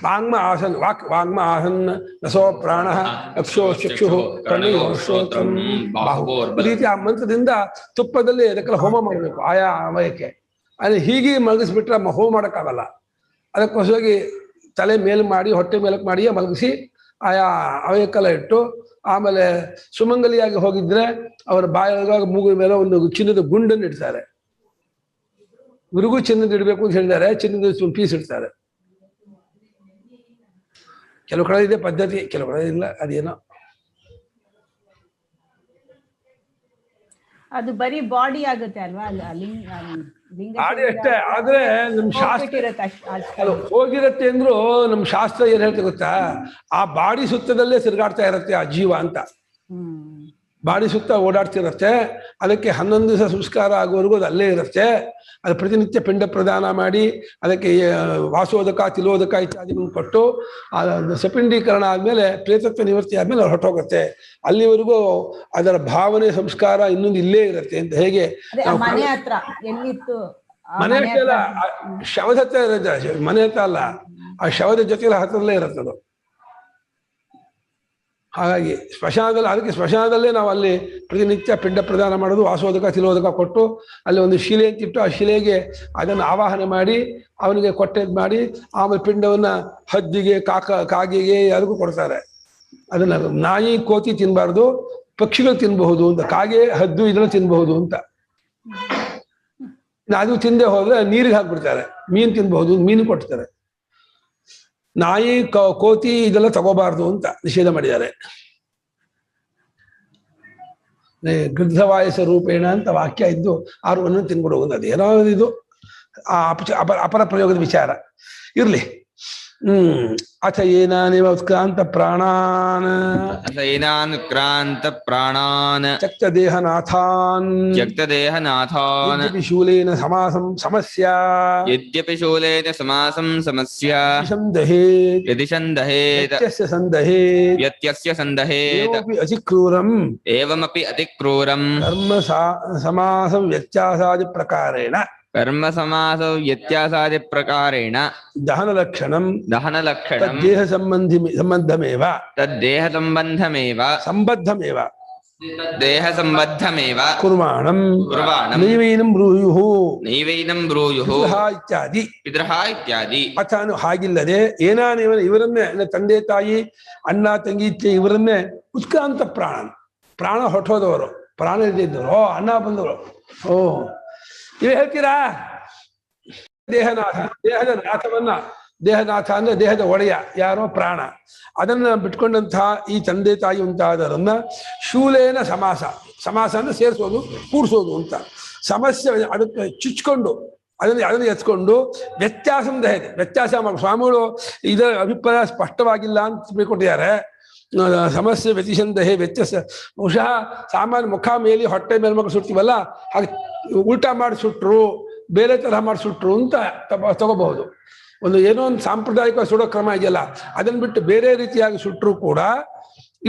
S2: ವಾಂಗ್ಮ ಆಸನ್ ವಾಂಗ್ಮ ಆಸನ್ ರಸೋ ಪ್ರಾಣ ಅಕ್ಷೋ ಚಕ್ಷು ಕರ್ಣಯೋಶ್ರೋತ್ರಂ ಬಾಹು. ಈ ರೀತಿ ಆ ಮಂತ್ರದಿಂದ ತುಪ್ಪದಲ್ಲಿ ಅದಕ್ಕೆಲ್ಲ ಹೋಮ ಮಾಡಬೇಕು ಆಯಾ ಅವಯಕ್ಕೆ. ಅಲ್ಲಿ ಹೀಗೆ ಮಲಗಿಸ್ಬಿಟ್ರೆ ಹೋಮ ಮಾಡೋಕ್ಕಾಗಲ್ಲ. ಅದಕ್ಕೋಸ್ಕರವಾಗಿ ತಲೆ ಮೇಲ್ ಮಾಡಿ ಹೊಟ್ಟೆ ಮೇಲಕ್ಕೆ ಮಾಡಿ ಮಲಗಿಸಿ ಆಯಾ ಅವಯಕ್ಕೆಲ್ಲ ಇಟ್ಟು, ಆಮೇಲೆ ಸುಮಂಗಲಿಯಾಗಿ ಹೋಗಿದ್ರೆ ಅವರ ಬಾಯೊಳಗ ಮೂಗಿನ ಮೇಲೆ ಒಂದು ಚಿನ್ನದ ಗುಂಡನ್ನು ಇಡ್ತಾರೆ. ಗುರುಗೂ ಚಿನ್ನದ ಇಡಬೇಕು ಅಂತ ಹೇಳಿದ್ದಾರೆ, ಚಿನ್ನದ ಪೀಸ್ ಇಡ್ತಾರೆ. ಕೆಲವು ಕಡೆ ಇದೆ ಪದ್ಧತಿ, ಕೆಲವು ಕಡೆ ಇಲ್ಲ. ಅದೇನೋ
S4: ಅದು ಬರೀ ಬಾಡಿ ಆಗುತ್ತೆ ಅಲ್ವಾ?
S2: ಬಾಡಿ ಅಷ್ಟೇ. ಆದ್ರೆ ನಮ್ ಶಾಸ್ತ್ರ ಹೋಗಿರತ್ತೆ ಅಂದ್ರು ನಮ್ ಶಾಸ್ತ್ರ ಏನ್ ಹೇಳ್ತೆ ಗೊತ್ತಾ, ಆ ಬಾಡಿ ಸುತ್ತದಲ್ಲೇ ತಿರುಗಾಡ್ತಾ ಇರತ್ತೆ ಆ ಜೀವ ಅಂತ. ಬಾಡಿ ಸುತ್ತ ಓಡಾಡ್ತಿರತ್ತೆ. ಅದಕ್ಕೆ 11 ದಿವಸ ಸಂಸ್ಕಾರ ಆಗೋವರೆಗೂ ಅದು ಅಲ್ಲೇ ಇರುತ್ತೆ. ಅದು ಪ್ರತಿನಿತ್ಯ ಪಿಂಡ ಪ್ರದಾನ ಮಾಡಿ ಅದಕ್ಕೆ ವಾಸೋದಕ ತಿಲೋದಕ ಇತ್ಯಾದಿಗಳನ್ನು ಕೊಟ್ಟು ಸಪಿಂಡೀಕರಣ ಆದ್ಮೇಲೆ ಪ್ರೇತತ್ವ ನಿವೃತ್ತಿ ಆದ್ಮೇಲೆ ಅವ್ರು ಹೊರಟೋಗುತ್ತೆ. ಅಲ್ಲಿವರೆಗೂ ಅದರ ಭಾವನೆ ಸಂಸ್ಕಾರ ಇನ್ನೊಂದು ಇಲ್ಲೇ ಇರುತ್ತೆ ಅಂತ. ಹೇಗೆ
S4: ಮನೆ ಹತ್ರ ಎಲ್ಲಿತ್ತು,
S2: ಮನೆ ಹತ್ರ ಅಲ್ಲ, ಶವದ ಹತ್ರ ಇರುತ್ತೆ. ಮನೆ ಹತ್ರ ಅಲ್ಲ, ಆ ಶವದ ಜೊತೆಗೆ ಹತ್ರದಲ್ಲೇ ಇರುತ್ತದು. ಹಾಗಾಗಿ ಸ್ಮಶಾನದಲ್ಲಿ, ಅದಕ್ಕೆ ಸ್ಮಶಾನದಲ್ಲೇ ನಾವು ಅಲ್ಲಿ ಪ್ರತಿನಿತ್ಯ ಪಿಂಡ ಪ್ರದಾನ ಮಾಡೋದು, ವಾಸೋದಕ ತಿಲೋದಕ ಕೊಟ್ಟು ಅಲ್ಲಿ ಒಂದು ಶಿಲೆ ಅಂತಿಟ್ಟು ಆ ಶಿಲೆಗೆ ಅದನ್ನು ಆವಾಹನೆ ಮಾಡಿ ಅವನಿಗೆ ಕೊಟ್ಟೆದ್ ಮಾಡಿ ಆಮೇಲೆ ಪಿಂಡವನ್ನ ಹದ್ದಿಗೆ ಕಾಗೆಗೆ ಅದಕ್ಕೂ ಕೊಡ್ತಾರೆ. ಅದನ್ನ ನಾಯಿ ಕೋತಿ ತಿನ್ಬಾರ್ದು, ಪಕ್ಷಿಗಳು ತಿನ್ಬಹುದು ಅಂತ. ಕಾಗೆ ಹದ್ದು ಇದನ್ನ ತಿನ್ಬಹುದು ಅಂತ. ಅದು ತಿಂದೆ ಹೋದ್ರೆ ನೀರಿಗೆ ಹಾಕ್ಬಿಡ್ತಾರೆ. ಮೀನು ತಿನ್ಬಹುದು, ಮೀನು ಕೊಡ್ತಾರೆ. ನಾಯಿ ಕೋತಿ ಇದೆಲ್ಲ ತಗೋಬಾರ್ದು ಅಂತ ನಿಷೇಧ ಮಾಡಿದ್ದಾರೆ. ಗೃದ್ಧವಾಯಸ ರೂಪೇಣ ಅಂತ ವಾಕ್ಯ ಇದ್ದು ಆರುವನ್ನು ತಿನ್ಬಿಡುವುದು. ಅದೇನೋ ಇದು ಅಪರ ಪ್ರಯೋಗದ ವಿಚಾರ ಇರ್ಲಿ. ಅಥ ಏನಾನೇವ ಉತ್ಕ್ರಾಂತ ಪ್ರಾಣಾನ್ ತ್ಯಕ್ತ ದೇಹನಾಥಾನ್ ಶೂಲೇನ ಸಮಾಸಂ ಸಮಸ್ಯಾ
S1: ಯದ್ಯಪಿ ಶೂಲೇನ ಸಮಾಸಂ ಸಮಸ್ಯಾ ಯದಿ ಸಂದಹೇತ್ ವ್ಯತ್ಯಸ್ಯ ಸಂದಹೇತ್ ಏವಮಪಿ ಅತಿಕ್ರೂರಂ ಕರ್ಮ
S2: ಸಮಾಸಂ ವ್ಯತ್ಯಾಸಾದಿ ಪ್ರಕಾರೇಣ ದಹನಲಕ್ಷಣಂ ದೇಹ ಸಂಬಂಧಮೇವ ಕುರ್ವಾಣಂ ನೈವೈನಂ ಬ್ರೂಯುಃ ಇತ್ಯಾದಿ. ಅಥಾನು ಹಾಗಿಲ್ಲದೆ ಏನಾನೇವ ಇವರನ್ನೇ ತಂದೆ ತಾಯಿ ಅಣ್ಣ ತಂಗಿ ಇವರನ್ನೇ ಉತ್ಕ್ರಾಂತ ಪ್ರಾಣ ಹೊಟ್ಟೋದವರು, ಪ್ರಾಣ ಇದ್ದಿದ್ದವರು, ಅಣ್ಣ ಬಂದವರು. ನೀವು ಹೇಳ್ತೀರಾ ದೇಹನಾಥ, ದೇಹದ ನಾಥವನ್ನ, ದೇಹನಾಥ ಅಂದ್ರೆ ದೇಹದ ಒಡೆಯ ಯಾರೋ ಪ್ರಾಣ, ಅದನ್ನ ಬಿಟ್ಕೊಂಡಂತಹ ಈ ತಂದೆ ತಾಯಿ ಉಂಟಾದವರನ್ನ ಶೂಲೇನ ಸಮಾಸ ಅಂದ್ರೆ ಸೇರಿಸೋದು, ಕೂಡಿಸೋದು ಅಂತ. ಸಮಸ್ಯೆ ಅದಕ್ಕೆ ಚುಚ್ಕೊಂಡು ಅದನ್ನು ಎತ್ಕೊಂಡು ವ್ಯತ್ಯಾಸ ಮಾಡಿ ಸ್ವಾಮಿಗಳು ಇದರ ಅಭಿಪ್ರಾಯ ಸ್ಪಷ್ಟವಾಗಿಲ್ಲ ಅಂತ ತಿಳ್ಕೊಂಡಿದ್ದಾರೆ. ಸಮಸ್ಯೆ ವ್ಯತಿಸಂದಹೆ ವ್ಯತ್ಯಾಸ ಬಹುಶಃ ಸಾಮಾನ್ಯ ಮುಖ ಮೇಲೆ ಹೊಟ್ಟೆ ಮೇಲ್ಮಕ್ಳು ಸುಡ್ತೀವಲ್ಲ ಹಾಗೆ ಉಲ್ಟಾ ಮಾಡಿ ಸುಟ್ರು, ಬೇರೆ ತರಹ ಮಾಡಿ ಸುಟ್ರು ಅಂತ ತಗೋಬಹುದು. ಒಂದು ಏನೋ ಒಂದು ಸಾಂಪ್ರದಾಯಿಕ ಸುಡೋ ಕ್ರಮ ಇದೆಯಲ್ಲ, ಅದನ್ನ ಬಿಟ್ಟು ಬೇರೆ ರೀತಿಯಾಗಿ ಸುಟ್ರು ಕೂಡ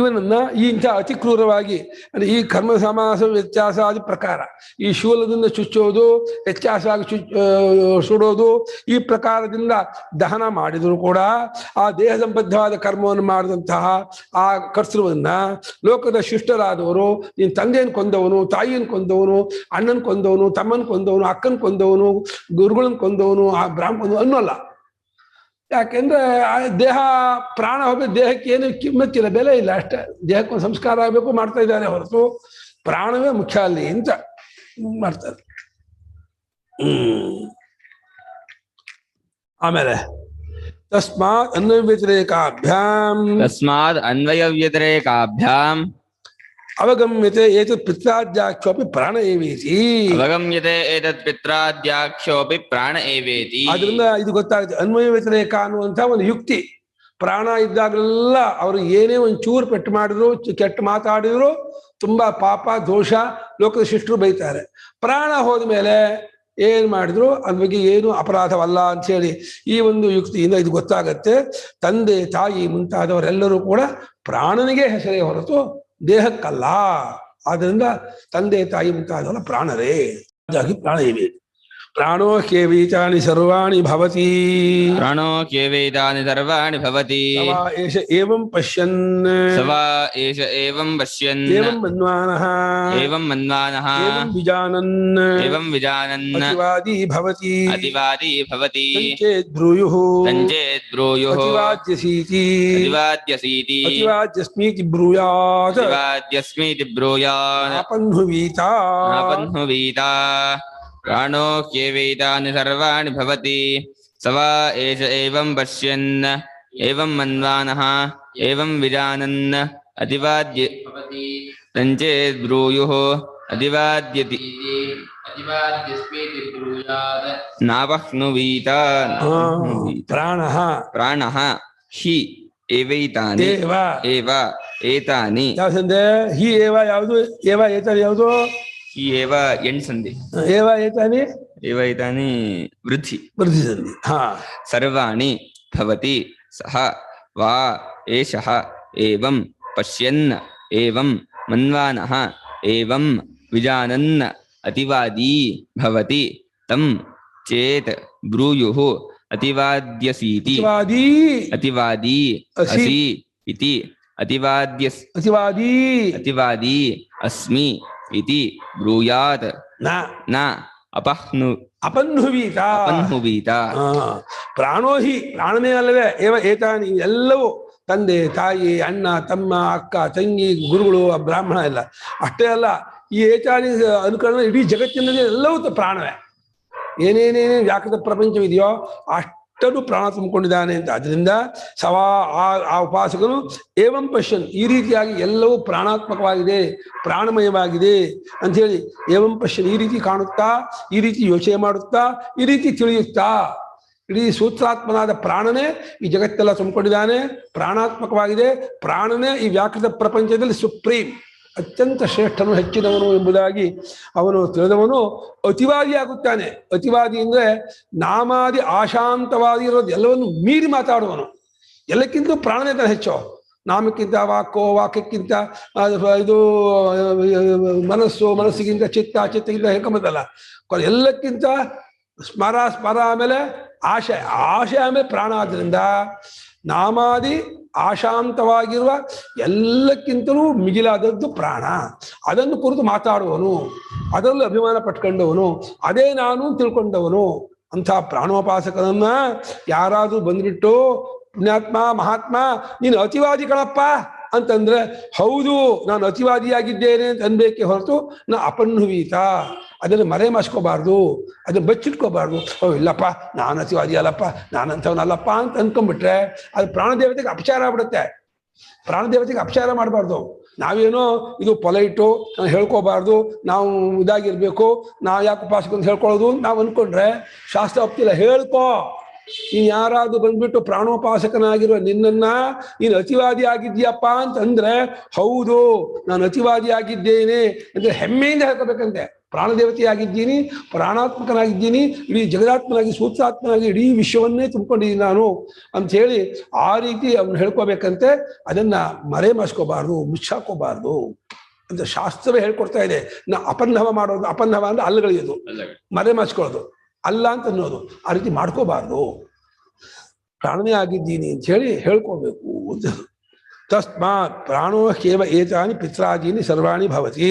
S2: ಇವನನ್ನ ಈ ಇಂಥ ಅತಿ ಕ್ರೂರವಾಗಿ ಅಂದ್ರೆ ಈ ಕರ್ಮ ಸಮಾಸ ವ್ಯತ್ಯಾಸಾದಿ ಪ್ರಕಾರ, ಈ ಶೂಲದಿಂದ ಚುಚ್ಚೋದು, ವ್ಯತ್ಯಾಸವಾಗಿ ಸುಡೋದು, ಈ ಪ್ರಕಾರದಿಂದ ದಹನ ಮಾಡಿದ್ರು ಕೂಡ ಆ ದೇಹ ಸಂಬದ್ಧವಾದ ಕರ್ಮವನ್ನು ಮಾಡಿದಂತಹ ಆ ಕರ್ತೃವನ್ನ ಲೋಕದ ಶಿಷ್ಟರಾದವರು, ನೀನ್ ತಂದೆಯನ್ನು ಕೊಂದವನು, ತಾಯಿಯನ್ನು ಕೊಂದವನು, ಅಣ್ಣನ ಕೊಂದವನು, ತಮ್ಮನ ಕೊಂದವನು, ಅಕ್ಕನ ಕೊಂದವನು, ಗುರುಗಳನ್ನ ಕೊಂದವನು, ಆ ಬ್ರಾಹ್ಮಣ ಅನ್ನೋಲ್ಲ. ಯಾಕೆಂದ್ರೆ ದೇಹ ಪ್ರಾಣ ಹೋಗಿ ದೇಹಕ್ಕೆ ಏನು ಕಿಮ್ಮತ್ತಿಲ್ಲ, ಬೆಲೆ ಇಲ್ಲ ಅಷ್ಟೇ. ದೇಹಕ್ಕೊಂದು ಸಂಸ್ಕಾರ ಆಗಬೇಕು ಮಾಡ್ತಾ ಇದ್ದಾರೆ ಹೊರತು ಪ್ರಾಣವೇ ಮುಖ್ಯ ಅಲ್ಲಿ ಅಂತ ಮಾಡ್ತಾರೆ. ಆಮೇಲೆ ತಸ್ಮಾತ್
S1: ಅನ್ವಯ ವ್ಯತಿರೇಕಾಭ್ಯಾಂ
S2: ಅವಗಮ್ಯತೆ ಏತತ್ ಪಿತ್ರಾದ್ಯಾಕ್ಷೋಪಿ ಪ್ರಾಣ ಏವೇತಿ. ಆದ್ರಿಂದ ಇದು ಗೊತ್ತಾಗುತ್ತೆ. ಅನ್ವಯ ವ್ಯತಿರೇಕ ಅನ್ನುವಂಥ ಒಂದು ಯುಕ್ತಿ. ಪ್ರಾಣ ಇದ್ದಾಗಲೆಲ್ಲ ಅವರು ಏನೇ ಒಂದು ಚೂರು ಪೆಟ್ಟು ಮಾಡಿದ್ರು, ಕೆಟ್ಟ ಮಾತಾಡಿದ್ರು, ತುಂಬಾ ಪಾಪ ದೋಷ ಲೋಕದ ಶಿಷ್ಟರು ಬೈತಾರೆ. ಪ್ರಾಣ ಹೋದ್ಮೇಲೆ ಏನ್ ಮಾಡಿದ್ರು ಅದ್ರ ಬಗ್ಗೆ ಏನು ಅಪರಾಧವಲ್ಲ ಅಂತ ಹೇಳಿ ಈ ಒಂದು ಯುಕ್ತಿಯಿಂದ ಇದು ಗೊತ್ತಾಗತ್ತೆ. ತಂದೆ ತಾಯಿ ಮುಂತಾದವರೆಲ್ಲರೂ ಕೂಡ ಪ್ರಾಣನಿಗೆ ಹೆಸರೇ ಹೊರತು ದೇಹಕ್ಕಲ್ಲ. ಆದ್ರಿಂದ ತಂದೆ ತಾಯಿ ಮುಂತಾದವರ ಪ್ರಾಣರೇ. ಹಾಗಾಗಿ ಪ್ರಾಣ ಇವೆ. ಪ್ರಾಣೋ ಕೇವೀತಾನಿ ಸರ್ವಾಣಿ ಭವತಿ.
S1: ಪ್ರಾಣೋ ಕೇವೇದಾನಿ ಸರ್ವಾಣಿ ಭವತಿ.
S2: ಸವಾ ಏಷ ಏವಂ ಪಶ್ಯನ್.
S1: ಸವಾ ಏಷ ಏವಂ ಪಶ್ಯನ್.
S2: ಏವಂ ಮನ್ವಾನಃ.
S1: ಏವಂ ಮನ್ವಾನಃ.
S2: ಏವಂ ವಿಜಾನನ್.
S1: ಏವಂ ವಿಜಾನನ್.
S2: ಅತಿವಾದಿ ಭವತಿ.
S1: ಅತಿವಾದಿ ಭವತಿ.
S2: ಸಂಚೇತ್ ಬ್ರೂಯುಃ.
S1: ಸಂಚೇತ್ ಬ್ರೂಯುಃ.
S2: ಅತಿವಾದ್ಯಸೀತಿ.
S1: ಅತಿವಾದ್ಯಸೀತಿ.
S2: ಅತಿವಾದ್ಯಸ್ಮೀತಿ ಬ್ರೂಯಾತ್.
S1: ಅತಿವಾದ್ಯಸ್ಮೀತಿ ಬ್ರೂಯಾತ್.
S2: ಆಪನ್ಹುವೀತ.
S1: ಆಪನ್ಹುವೀತ. ಪ್ರಾಣೋ ಕೇವೇದಾನಿ ಸರ್ವಾಣಿ ಭವತಿ. ಸವಾ ಏಷ ಏವಂ ಪಶ್ಯನ್. ಏವಂ ಮನ್ವಾನಃ. ಏವಂ ವಿಜಾನನ್. ಅತಿವಾದ್ಯ ಭವತಿ. ಸಂಚೇತ್ ಬ್ರೂಯುಃ. ಅತಿವಾದ್ಯತಿ. ಅತಿವಾದ್ಯಸ್ಮೀತಿ ಬ್ರೂಯಾತ್. ನಾಪಹ್ನುವೀತ.
S2: ಪ್ರಾಣಃ.
S1: ಪ್ರಾಣಃ ಹಿ ಏವೈತಾನಿ.
S2: ಏವ.
S1: ಏವ ಏತಾನಿ.
S2: ಯಾವ ಸಂಧೆ? ಹಿ ಏವ ಯಾವುದು? ಏವ ಏತಾನಿ ಯಾವುದು?
S1: ಹಿ ಏವ ಎಂಟ್ ಸಂಧಿ.
S2: ಏವ ಏತಾನಿ
S1: ಏವ ಏತಾನಿ ವೃದ್ಧಿ.
S2: ವೃದ್ಧಿ ಸಂಧಿ. ಹಾ.
S1: ಸರ್ವಾಣಿ ಭವತಿ. ಸಹ ವಾ ಏಷಃ ಏವಂ ಪಶ್ಯನ್. ಏವಂ ಮನ್ವಾನಃ. ಏವಂ ವಿಜಾನನ್. ಅತಿವಾದಿ ಭವತಿ. ತಂ ಚೇತ್ ಬ್ರೂಯುಃ. ಅತಿವಾದ್ಯಸೀತಿ.
S2: ಅತಿವಾದಿ.
S1: ಅತಿವಾದಿ ಅಸಿ ಇತಿ.
S2: ಅತಿವಾದಿ.
S1: ಅತಿವಾದಿ ಅಸ್ಮಿ ಇತಿ ಬ್ರೂಯಾತ್. ನ
S2: ಅಪನ್ಹುವೀತ.
S1: ಅಪನ್ಹುವೀತ.
S2: ಪ್ರಾಣೋ ಹಿ ಪ್ರಾಣನೇ ಅಲ್ಲವೇ. ಏವ ಏತಾನಿ ಎಲ್ಲವೂ ತಂದೆ ತಾಯಿ ಅಣ್ಣ ತಮ್ಮ ಅಕ್ಕ ತಂಗಿ ಗುರುಗಳು ಬ್ರಾಹ್ಮಣ ಎಲ್ಲ ಅಷ್ಟೇ ಅಲ್ಲ. ಈ ಏತಾನಿ ಅನುಕರಣ ಇಡೀ ಜಗತ್ತಿನಲ್ಲಿ ಎಲ್ಲವೂ ಪ್ರಾಣವೇ. ಏನೇನೇನೇ ವ್ಯಾಕೃತ ಪ್ರಪಂಚವಿದೆಯೋ ಅಷ್ಟನ್ನು ಪ್ರಾಣ ತುಂಬಿಕೊಂಡಿದ್ದಾನೆ ಅಂತ. ಅದರಿಂದ ಸವಾ ಆ ಉಪಾಸಕನು ಏವಂ ಪಶ್ಯನ್ ಈ ರೀತಿಯಾಗಿ ಎಲ್ಲವೂ ಪ್ರಾಣಾತ್ಮಕವಾಗಿದೆ, ಪ್ರಾಣಮಯವಾಗಿದೆ ಅಂಥೇಳಿ ಏವಂ ಪಶ್ಯನ್ ಈ ರೀತಿ ಕಾಣುತ್ತಾ, ಈ ರೀತಿ ಯೋಚನೆ ಮಾಡುತ್ತಾ, ಈ ರೀತಿ ತಿಳಿಯುತ್ತಾ ಇಡೀ ಸೂತ್ರಾತ್ಮನಾದ ಪ್ರಾಣನೇ ಈ ಜಗತ್ತೆಲ್ಲ ತುಂಬಿಕೊಂಡಿದ್ದಾನೆ, ಪ್ರಾಣಾತ್ಮಕವಾಗಿದೆ. ಪ್ರಾಣನೇ ಈ ವ್ಯಾಕೃತ ಪ್ರಪಂಚದಲ್ಲಿ ಸುಪ್ರೀಂ, ಅತ್ಯಂತ ಶ್ರೇಷ್ಠನು, ಹೆಚ್ಚಿನವನು ಎಂಬುದಾಗಿ ಅವನು ತಿಳಿದವನು ಅತಿವಾದಿಯಾಗುತ್ತಾನೆ. ಅತಿವಾದಿ ಅಂದ್ರೆ ನಾಮಾದಿ ಆಶಾಂತವಾದಿ ಇರೋದು ಎಲ್ಲವನ್ನು ಮೀರಿ ಮಾತಾಡುವನು. ಎಲ್ಲಕ್ಕಿಂತ ಪ್ರಾಣನೇ ತಾನು ಹೆಚ್ಚು. ನಾಮಕ್ಕಿಂತ ವಾಕ್ಯಕ್ಕಿಂತ ಇದು ಮನಸ್ಸಿಗಿಂತ ಚಿತ್ತಕ್ಕಿಂತ ಹೇಳ್ಕೊಂಬತ್ತಲ್ಲ. ಎಲ್ಲಕ್ಕಿಂತ ಸ್ಮರ ಆಮೇಲೆ ಆಶೆ ಆಮೇಲೆ ಪ್ರಾಣ. ಆದ್ದರಿಂದ ನಾಮಾದಿ ಆಶಾಂತವಾಗಿರುವ ಎಲ್ಲಕ್ಕಿಂತಲೂ ಮಿಗಿಲಾದದ್ದು ಪ್ರಾಣ. ಅದನ್ನು ಕುರಿತು ಮಾತಾಡುವನು, ಅದರಲ್ಲೂ ಅಭಿಮಾನ ಪಟ್ಕೊಂಡವನು, ಅದೇ ನಾನು ತಿಳ್ಕೊಂಡವನು. ಅಂಥ ಪ್ರಾಣೋಪಾಸಕನನ್ನ ಯಾರಾದ್ರೂ ಬಂದ್ಬಿಟ್ಟು ಪುಣ್ಯಾತ್ಮ ಮಹಾತ್ಮ ನೀನು ಅತಿವಾದಿ ಕಣಪ್ಪ ಅಂತಂದ್ರೆ ಹೌದು ನಾನು ಅತಿವಾದಿಯಾಗಿದ್ದೇನೆ ಅಂತ ಅನ್ಬೇಕೆ ಹೊರತು ನಾ ಅಪನ್ಹುವೀತ ಅದನ್ನು ಮರೆ ಮಾಸ್ಕೋಬಾರ್ದು, ಅದನ್ನು ಬಚ್ಚಿಟ್ಕೋಬಾರ್ದು. ಓ ಇಲ್ಲಪ್ಪ ನಾನು ಅತಿವಾದಿ ಅಲ್ಲಪ್ಪ, ನಾನಂಥವನಲ್ಲಪ್ಪ ಅಂತ ಅನ್ಕೊಂಡ್ಬಿಟ್ರೆ ಅದು ಪ್ರಾಣದೇವತೆಗೆ ಅಪಚಾರ ಆಗ್ಬಿಡುತ್ತೆ. ಪ್ರಾಣದೇವತೆಗೆ ಅಪಚಾರ ಮಾಡಬಾರ್ದು. ನಾವೇನೋ ಇದು ಪೊಲೈಟು ಹೇಳ್ಕೋಬಾರ್ದು, ನಾವು ಇದಾಗಿರ್ಬೇಕು, ನಾವು ಯಾಕೆ ಉಪಾಸಕ ಅಂತ ಹೇಳ್ಕೊಳ್ಳೋದು ನಾವು ಅನ್ಕೊಂಡ್ರೆ ಶಾಸ್ತ್ರ ಒಪ್ತಿಲ್ಲ. ಹೇಳ್ಕೋ. ನೀನು ಯಾರಾದ್ರೂ ಬಂದ್ಬಿಟ್ಟು ಪ್ರಾಣೋಪಾಸಕನಾಗಿರುವ ನಿನ್ನನ್ನ ನೀನು ಅತಿವಾದಿ ಆಗಿದ್ಯಪ್ಪ ಅಂತಂದ್ರೆ ಹೌದು ನಾನು ಅತಿವಾದಿ ಆಗಿದ್ದೇನೆ ಅಂದ್ರೆ ಹೆಮ್ಮೆಯಿಂದ ಹೇಳ್ಕೋಬೇಕಂತೆ. ಪ್ರಾಣದೇವತೆ ಆಗಿದ್ದೀನಿ, ಪ್ರಾಣಾತ್ಮಕನಾಗಿದ್ದೀನಿ, ಇಡೀ ಜಗದಾತ್ಮನಾಗಿ ಸೂತ್ರಾತ್ಮನಾಗಿ ಇಡೀ ವಿಶ್ವವನ್ನೇ ತುಂಬಿಕೊಂಡಿದ್ದೀನಿ ನಾನು ಅಂತ ಹೇಳಿ ಆ ರೀತಿ ಅವ್ನು ಹೇಳ್ಕೋಬೇಕಂತೆ. ಅದನ್ನ ಮರೆ ಮಾಸ್ಕೋಬಾರ್ದು, ಮುಚ್ಚಾಕೋಬಾರ್ದು ಅಂತ ಶಾಸ್ತ್ರವೇ ಹೇಳ್ಕೊಡ್ತಾ ಇದೆ. ನಾ ಅಪನ್ನವ ಮಾಡೋದು, ಅಪನ್ನವ ಅಂದ್ರೆ ಅಲ್ಲಗಳಿಯೋದು, ಮರೆ ಮಾಸ್ಕೊಳ್ಳೋದು ಅಲ್ಲ ಅಂತ ಅನ್ನೋದು. ಆ ರೀತಿ ಮಾಡ್ಕೋಬಾರ್ದು. ಪ್ರಾಣನೇ ಆಗಿದ್ದೀನಿ ಅಂತ ಹೇಳಿ ಹೇಳ್ಕೋಬೇಕು. ತಸ್ಮಾತ್ ಪ್ರಾಣೋ ಕೇವ ಏತಾನಿ ಪಿತ್ರಾದೀನಿ ಸರ್ವಾಣಿ ಭವತಿ.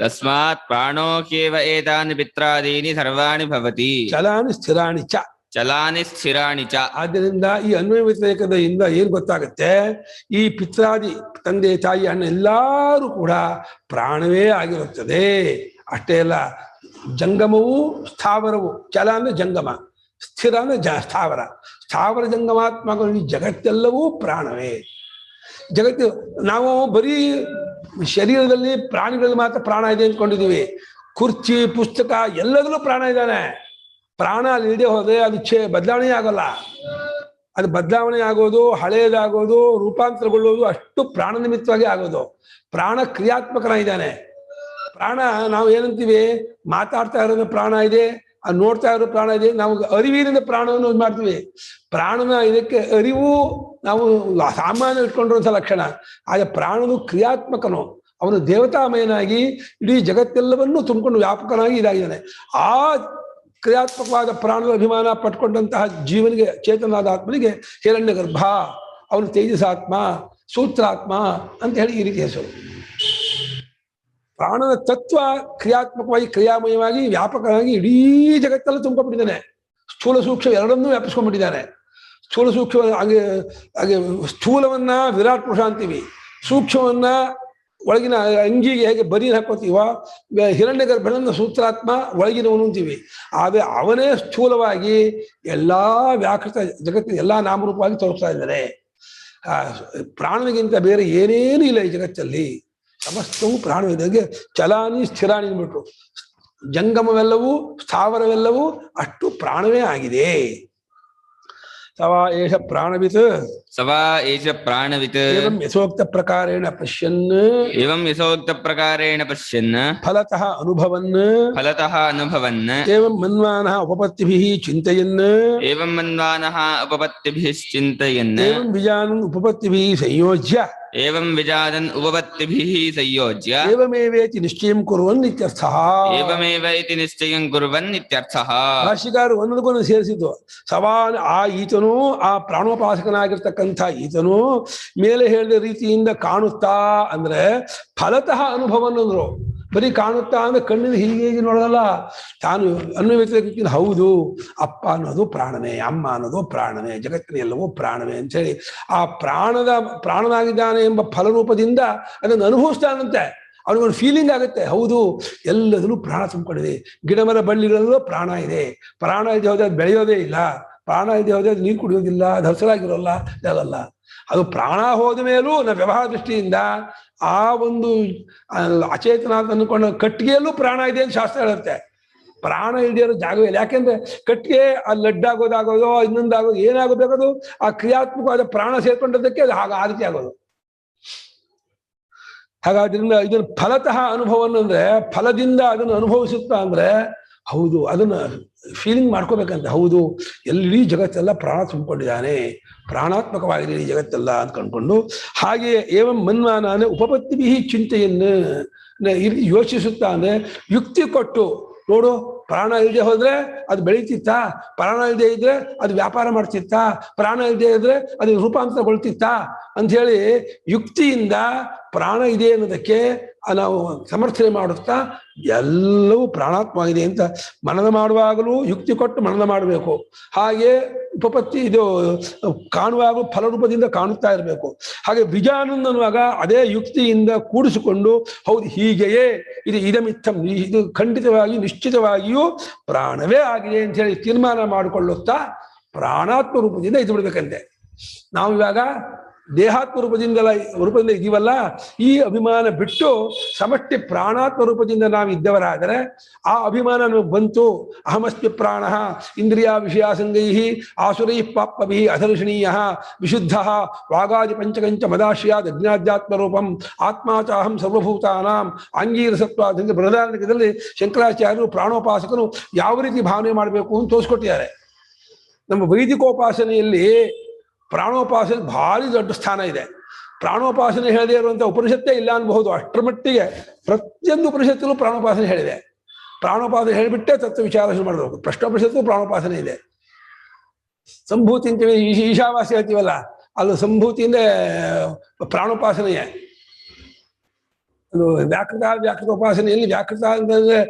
S1: ತಸ್ಮಾತ್ ಪ್ರಾಣೋ ಕೇವ ಏತಾನಿ ಪಿತ್ರಾದೀನಿ ಸರ್ವಾಣಿ ಭವತಿ.
S2: ಚಲಾನಿ ಸ್ಥಿರಾಣಿ ಚ.
S1: ಚಲಾನಿ ಸ್ಥಿರಾಣಿ ಚ.
S2: ಆದ್ದರಿಂದ ಈ ಅನ್ವಯ ವ್ಯತಿರೇಕದಿಂದ ಏನ್ ಗೊತ್ತಾಗುತ್ತೆ, ಈ ಪಿತ್ರಾದಿ ತಂದೆ ತಾಯಿ ಅಣ್ಣ ಎಲ್ಲರೂ ಕೂಡ ಪ್ರಾಣವೇ ಆಗಿರುತ್ತದೆ. ಅಷ್ಟೇ ಅಲ್ಲ, ಜಂಗಮವು ಸ್ಥಾವರವು. ಚಲ ಅಂದ್ರೆ ಜಂಗಮ, ಸ್ಥಿರ ಅಂದ್ರೆ ಸ್ಥಾವರ. ಸ್ಥಾವರ ಜಂಗಮಾತ್ಮಕ ಈ ಜಗತ್ತೆಲ್ಲವೂ ಪ್ರಾಣವೇ. ಜಗತ್ತು ನಾವು ಬರೀ ಶರೀರದಲ್ಲಿ ಪ್ರಾಣಿಗಳಲ್ಲಿ ಮಾತ್ರ ಪ್ರಾಣ ಇದೆ ಅಂದ್ಕೊಂಡಿದ್ದೀವಿ. ಕುರ್ಚಿ ಪುಸ್ತಕ ಎಲ್ಲದರಲ್ಲೂ ಪ್ರಾಣ ಇದ್ದಾನೆ. ಪ್ರಾಣ ಅಲ್ಲಿ ಇಲ್ಲದೆ ಹೋದ್ರೆ ಅದು ಬದಲಾವಣೆ ಆಗಲ್ಲ. ಅದು ಬದಲಾವಣೆ ಆಗೋದು, ಹಳೆಯದಾಗೋದು, ರೂಪಾಂತರಗೊಳ್ಳೋದು ಅಷ್ಟು ಪ್ರಾಣ ನಿಮಿತ್ತವಾಗಿ ಆಗೋದು. ಪ್ರಾಣ ಕ್ರಿಯಾತ್ಮಕನಾಗಿದ್ದಾನೆ. ಪ್ರಾಣ ನಾವು ಏನಂತೀವಿ, ಮಾತಾಡ್ತಾ ಇರೋದು ಪ್ರಾಣ ಇದೆ, ಅದು ನೋಡ್ತಾ ಇರೋ ಪ್ರಾಣ ಇದೆ. ನಾವು ಅರಿವಿನಿಂದ ಪ್ರಾಣವನ್ನು ಮಾಡ್ತೀವಿ. ಪ್ರಾಣನ ಇದಕ್ಕೆ ಅರಿವು ನಾವು ಸಾಮಾನ್ಯ ಇಟ್ಕೊಂಡಿರುವಂಥ ಲಕ್ಷಣ. ಆಗ ಪ್ರಾಣನು ಕ್ರಿಯಾತ್ಮಕನು, ಅವನು ದೇವತಾಮಯನಾಗಿ ಇಡೀ ಜಗತ್ತೆಲ್ಲವನ್ನೂ ತುಂಬಿಕೊಂಡು ವ್ಯಾಪಕನಾಗಿ ಇದಾಗಿದ್ದಾನೆ. ಆ ಕ್ರಿಯಾತ್ಮಕವಾದ ಪ್ರಾಣದ ಅಭಿಮಾನ ಪಟ್ಕೊಂಡಂತಹ ಜೀವನಿಗೆ, ಚೇತನಾದ ಆತ್ಮನಿಗೆ ಹಿರಣ್ಯ ಗರ್ಭ, ಅವನು ತೇಜಸಾತ್ಮ, ಸೂತ್ರಾತ್ಮ ಅಂತ ಹೇಳಿ ಈ ರೀತಿ ಹೆಸರು. ಪ್ರಾಣದ ತತ್ವ ಕ್ರಿಯಾತ್ಮಕವಾಗಿ ಕ್ರಿಯಾಮಯವಾಗಿ ವ್ಯಾಪಕವಾಗಿ ಇಡೀ ಜಗತ್ತೆಲ್ಲ ತುಂಬಿಕೊಂಡಿದ್ದಾನೆ. ಸ್ಥೂಲ ಸೂಕ್ಷ್ಮ ಎರಡನ್ನೂ ವ್ಯಾಪಿಸ್ಕೊಂಡ್ಬಿಟ್ಟಿದ್ದಾನೆ. ಸ್ಥೂಲ ಸೂಕ್ಷ್ಮ ಹಾಗೆ ಸ್ಥೂಲವನ್ನ ವಿರಾಟ್ ಪುರುಷ ಅಂತೀವಿ, ಸೂಕ್ಷ್ಮವನ್ನ ಒಳಗಿನ ಅಂಗಿಗೆ ಹೇಗೆ ಬರೀ ಹಾಕೋತೀವ, ಹಿರಣ್ಯ ಗರ್ಭನನ್ನ ಸೂತ್ರಾತ್ಮ ಒಳಗಿನವನು ಅಂತೀವಿ. ಆದರೆ ಅವನೇ ಸ್ಥೂಲವಾಗಿ ಎಲ್ಲಾ ವ್ಯಾಕೃತ ಜಗತ್ತಿನ ಎಲ್ಲಾ ನಾಮರೂಪವಾಗಿ ತೋರಿಸ್ತಾ ಇದ್ದಾರೆ. ಪ್ರಾಣನಿಗಿಂತ ಬೇರೆ ಏನೇನು ಇಲ್ಲ ಈ ಜಗತ್ತಲ್ಲಿ, ಸಮಸ್ತವು ಪ್ರಾಣವಿದೆ. ಚಲಾನಿ ಸ್ಥಿರಾಣಿ ಅಂದ್ಬಿಟ್ರು. ಜಂಗಮವೆಲ್ಲವೂ ಸ್ಥಾವರವೆಲ್ಲವೂ ಅಷ್ಟು ಪ್ರಾಣವೇ ಆಗಿದೆ. ಸವಾ ಏಷ ಪ್ರಾಣವಿತ್
S1: ಸವಾ ಏಷ ಪ್ರಾಣವಿತ್
S2: ಏವಂ ಯಥೋಕ್ತ ಪ್ರಕಾರೇಣ ಪಶ್ಯನ್
S1: ಏವಂ ಯಥೋಕ್ತ ಪ್ರಕಾರೇಣ ಪಶ್ಯನ್
S2: ಫಲತಃ ಅನುಭವನ್
S1: ಫಲತಃ ಅನುಭವನ್
S2: ಏವಂ ಮನ್ವಾನಃ ಉಪಪತ್ತಿಭಿಃ ಚಿಂತಯನ್
S1: ಏವಂ ಮನ್ವಾನಃ ಉಪಪತ್ತಿಭಿಃ ಚಿಂತಯನ್
S2: ಏವಂ ವಿಜಾನನ್ ಉಪಪತ್ತಿಭಿಃ ಸಂಯೋಜ್ಯ
S1: ಏವಂ ವಿಜಾನನ್ ಉಪಪತ್ತಿಭಿಃ ಸಂಯೋಜ್ಯ
S2: ಏವಮೇವೇತಿ ನಿಶ್ಚಯಂ ಕುರ್ವನ್ ಇತ್ಯರ್ಥಃ.
S1: ಏವಮೇವ ಇತಿ ನಿಶ್ಚಯಂ ಕುರ್ವನ್ ಇತ್ಯರ್ಥಃ.
S2: ಭಾಷ್ಯಕಾರ ಒಂದೊಂದಕ್ಕೊಂದು ಸೇರಿಸಿದ್ದು. ಸವಾನ್ ಆ ಈತನು, ಆ ಪ್ರಾಣೋಪಾಸಕನಾಗಿರ್ತಕ್ಕಂಥ ಈತನು ಮೇಲೆ ಹೇಳಿದ ರೀತಿಯಿಂದ ಕಾಣುತ್ತಾ ಅಂದ್ರೆ ಫಲತಃ ಅನುಭವ ಅನ್ನೋದ್ರು. ಬರೀ ಕಾಣುತ್ತಾ ಅಂದ್ರೆ ಕಣ್ಣಿನ ಹೀಗೆ ನೋಡೋದಲ್ಲ, ತಾನು ಅನ್ವಯಿತ ಹೌದು ಅಪ್ಪ ಅನ್ನೋದು ಪ್ರಾಣನೇ, ಅಮ್ಮ ಅನ್ನೋದು ಪ್ರಾಣನೇ, ಜಗತ್ತಿನ ಎಲ್ಲವೂ ಪ್ರಾಣವೇ ಅಂತೇಳಿ ಆ ಪ್ರಾಣನಾಗಿದ್ದಾನೆ ಎಂಬ ಫಲರೂಪದಿಂದ ಅದನ್ನು ಅನುಭವಿಸ್ತಾನಂತೆ. ಅವನಿಗೊಂದು ಫೀಲಿಂಗ್ ಆಗುತ್ತೆ, ಹೌದು ಎಲ್ಲದಲ್ಲೂ ಪ್ರಾಣ ತುಂಬಿಕೊಂಡಿದೆ. ಗಿಡಮರ ಬಳ್ಳಿಗಳಲ್ಲೂ ಪ್ರಾಣ ಇದೆ. ಪ್ರಾಣ ಇದೆ ಹೋದ್ರೆ ಅದು ಬೆಳೆಯೋದೇ ಇಲ್ಲ, ಪ್ರಾಣ ಇದೆ ಹೋದ್ರೆ ಅದು ನೀರು ಕುಡಿಯೋದಿಲ್ಲ, ಅದು ಹಸಿರಾಗಿರೋಲ್ಲ, ಇದಲ್ಲ. ಅದು ಪ್ರಾಣ ಹೋದ ಮೇಲೂ ನಮ್ಮ ವ್ಯವಹಾರ ದೃಷ್ಟಿಯಿಂದ ಆ ಒಂದು ಅಚೇತನ ಅಂತ ಅಂದ್ಕೊಂಡು ಕಟ್ಟಿಗೆಯಲ್ಲೂ ಪ್ರಾಣ ಇದೆ ಅಂತ ಶಾಸ್ತ್ರ ಹೇಳುತ್ತೆ. ಪ್ರಾಣ ಇಲ್ಲದೆ ಇರೋ ಜಾಗವಿಲ್ಲ. ಯಾಕೆಂದ್ರೆ ಕಟ್ಟಿಗೆ ಅಲ್ಲಿ ಲಡ್ಡಾಗೋದಾಗೋದೋ ಇನ್ನೊಂದಾಗೋದು ಏನಾಗಬೇಕದು ಆ ಕ್ರಿಯಾತ್ಮಕವಾದ ಪ್ರಾಣ ಸೇರ್ಕೊಂಡದಕ್ಕೆ ಅದು ಆ ರೀತಿ ಆಗೋದು. ಹಾಗಾದ್ರಿಂದ ಇದನ್ನು ಫಲತಃ ಅನುಭವವನ್ನು ಅಂದ್ರೆ ಫಲದಿಂದ ಅದನ್ನು ಅನುಭವಿಸುತ್ತಾ ಅಂದ್ರೆ ಹೌದು ಅದನ್ನ ಫೀಲಿಂಗ್ ಮಾಡ್ಕೋಬೇಕಂತ. ಹೌದು ಎಲ್ಲಿ ಜಗತ್ತೆಲ್ಲ ಪ್ರಾಣ ತುಂಬಿಕೊಂಡಿದ್ದಾನೆ, ಪ್ರಾಣಾತ್ಮಕವಾಗಿದೆ ಈ ಜಗತ್ತೆಲ್ಲ ಅಂತ ಕಂಡ್ಕೊಂಡು ಹಾಗೆ ಏವಂ ಮನ್ಮಾನ ಉಪಪತ್ತಿಭಿಃ ಚಿಂತೆಯನ್ನು ಯೋಚಿಸುತ್ತಾ ಅಂದ್ರೆ ಯುಕ್ತಿ ಕೊಟ್ಟು ನೋಡು, ಪ್ರಾಣ ಇಲ್ಲದೆ ಹೋದ್ರೆ ಅದು ಬೆಳೀತಿತ್ತಾ, ಪ್ರಾಣ ಇಲ್ಲದೆ ಇದ್ರೆ ಅದು ವ್ಯಾಪಾರ ಮಾಡ್ತಿತ್ತಾ, ಪ್ರಾಣ ಇಲ್ಲದೆ ಇದ್ರೆ ಅದು ರೂಪಾಂತರಗೊಳ್ತಿತ್ತಾ ಅಂಥೇಳಿ ಯುಕ್ತಿಯಿಂದ ಪ್ರಾಣ ಇದೆ ಅನ್ನೋದಕ್ಕೆ ನಾವು ಸಮರ್ಥನೆ ಮಾಡುತ್ತಾ ಎಲ್ಲವೂ ಪ್ರಾಣಾತ್ಮವಾಗಿದೆ ಅಂತ ಮನನ ಮಾಡುವಾಗಲೂ ಯುಕ್ತಿ ಕೊಟ್ಟು ಮನನ ಮಾಡಬೇಕು. ಹಾಗೆ ಉಪಪತ್ತಿ ಇದು ಕಾಣುವಾಗಲೂ ಫಲರೂಪದಿಂದ ಕಾಣುತ್ತಾ ಇರಬೇಕು. ಹಾಗೆ ವಿಜಾನನ್ ಅನ್ನುವಾಗ ಅದೇ ಯುಕ್ತಿಯಿಂದ ಕೂಡಿಸಿಕೊಂಡು ಹೌದು ಹೀಗೆಯೇ ಇದು ಇದಮಿತ್ತಂ, ಇದು ಖಂಡಿತವಾಗಿ ನಿಶ್ಚಿತವಾಗಿಯೂ ಪ್ರಾಣವೇ ಆಗಿದೆ ಅಂತ ಹೇಳಿ ತೀರ್ಮಾನ ಮಾಡಿಕೊಳ್ಳುತ್ತಾ ಪ್ರಾಣಾತ್ಮ ರೂಪದಿಂದ ಇದು ಬಿಡ್ಬೇಕಂತೆ. ನಾವು ಇವಾಗ ದೇಹಾತ್ಮ ರೂಪದಿಂದ ಇದೀವಲ್ಲ, ಈ ಅಭಿಮಾನ ಬಿಟ್ಟು ಸಮಷ್ಟಿ ಪ್ರಾಣಾತ್ಮ ರೂಪದಿಂದ ನಾವು ಇದ್ದವರಾದರೆ ಆ ಅಭಿಮಾನ ನಮಗೆ ಬಂತು. ಅಹಮಸ್ಮಿ ಪ್ರಾಣ ಇಂದ್ರಿಯ ವಿಷಯಾಸಂಗೈ ಆಸುರೈ ಪಾಪಭಿ ಅಧರ್ಷಣೀಯ ವಿಶುದ್ಧ ವಾಗಾದಿ ಪಂಚಕಂಚ ಮದಾಶ್ರಯಾದ್ ಅಜ್ಞಾಧ್ಯಾತ್ಮ ರೂಪಂ ಆತ್ಮಾಚಾಹಂ ಸರ್ವಭೂತಾನಾಂ ಆಂಗೀರಸತ್ವ ಬೃಹದಾರಣ್ಯಕದಲ್ಲಿ ಶಂಕರಾಚಾರ್ಯರು ಪ್ರಾಣೋಪಾಸಕರು ಯಾವ ರೀತಿ ಭಾವನೆ ಮಾಡಬೇಕು ಅಂತ ತೋರಿಸ್ಕೊಟ್ಟಿದ್ದಾರೆ. ನಮ್ಮ ವೈದಿಕೋಪಾಸನೆಯಲ್ಲಿ ಪ್ರಾಣೋಪಾಸನೆ ಭಾರಿ ದೊಡ್ಡ ಸ್ಥಾನ ಇದೆ. ಪ್ರಾಣೋಪಾಸನೆ ಹೇಳದೇ ಇರುವಂಥ ಉಪನಿಷತ್ತೇ ಇಲ್ಲ ಅನ್ಬಹುದು. ಅಷ್ಟರ ಮಟ್ಟಿಗೆ ಪ್ರತಿಯೊಂದು ಉಪನಿಷತ್ತಲ್ಲೂ ಪ್ರಾಣೋಪಾಸನೆ ಹೇಳಿದೆ. ಪ್ರಾಣೋಪಾಸನೆ ಹೇಳಿಬಿಟ್ಟೆ ತತ್ವ ವಿಚಾರ ಮಾಡಬೇಕು. ಪ್ರಶ್ನೋಪನಿಷತ್ತು ಪ್ರಾಣೋಪಾಸನೆ ಇದೆ. ಸಂಭೂತಿ ಅಂತೀವಿ, ಈಶಾವಾಸ್ಯ ಹೇಳ್ತೀವಲ್ಲ, ಅದು ಸಂಭೂತಿಯಿಂದ ಪ್ರಾಣೋಪಾಸನೆಯೇ. ಅದು ವ್ಯಾಕೃತ ಉಪಾಸನೆಯಲ್ಲಿ ವ್ಯಾಕೃತ ಅಂತಂದ್ರೆ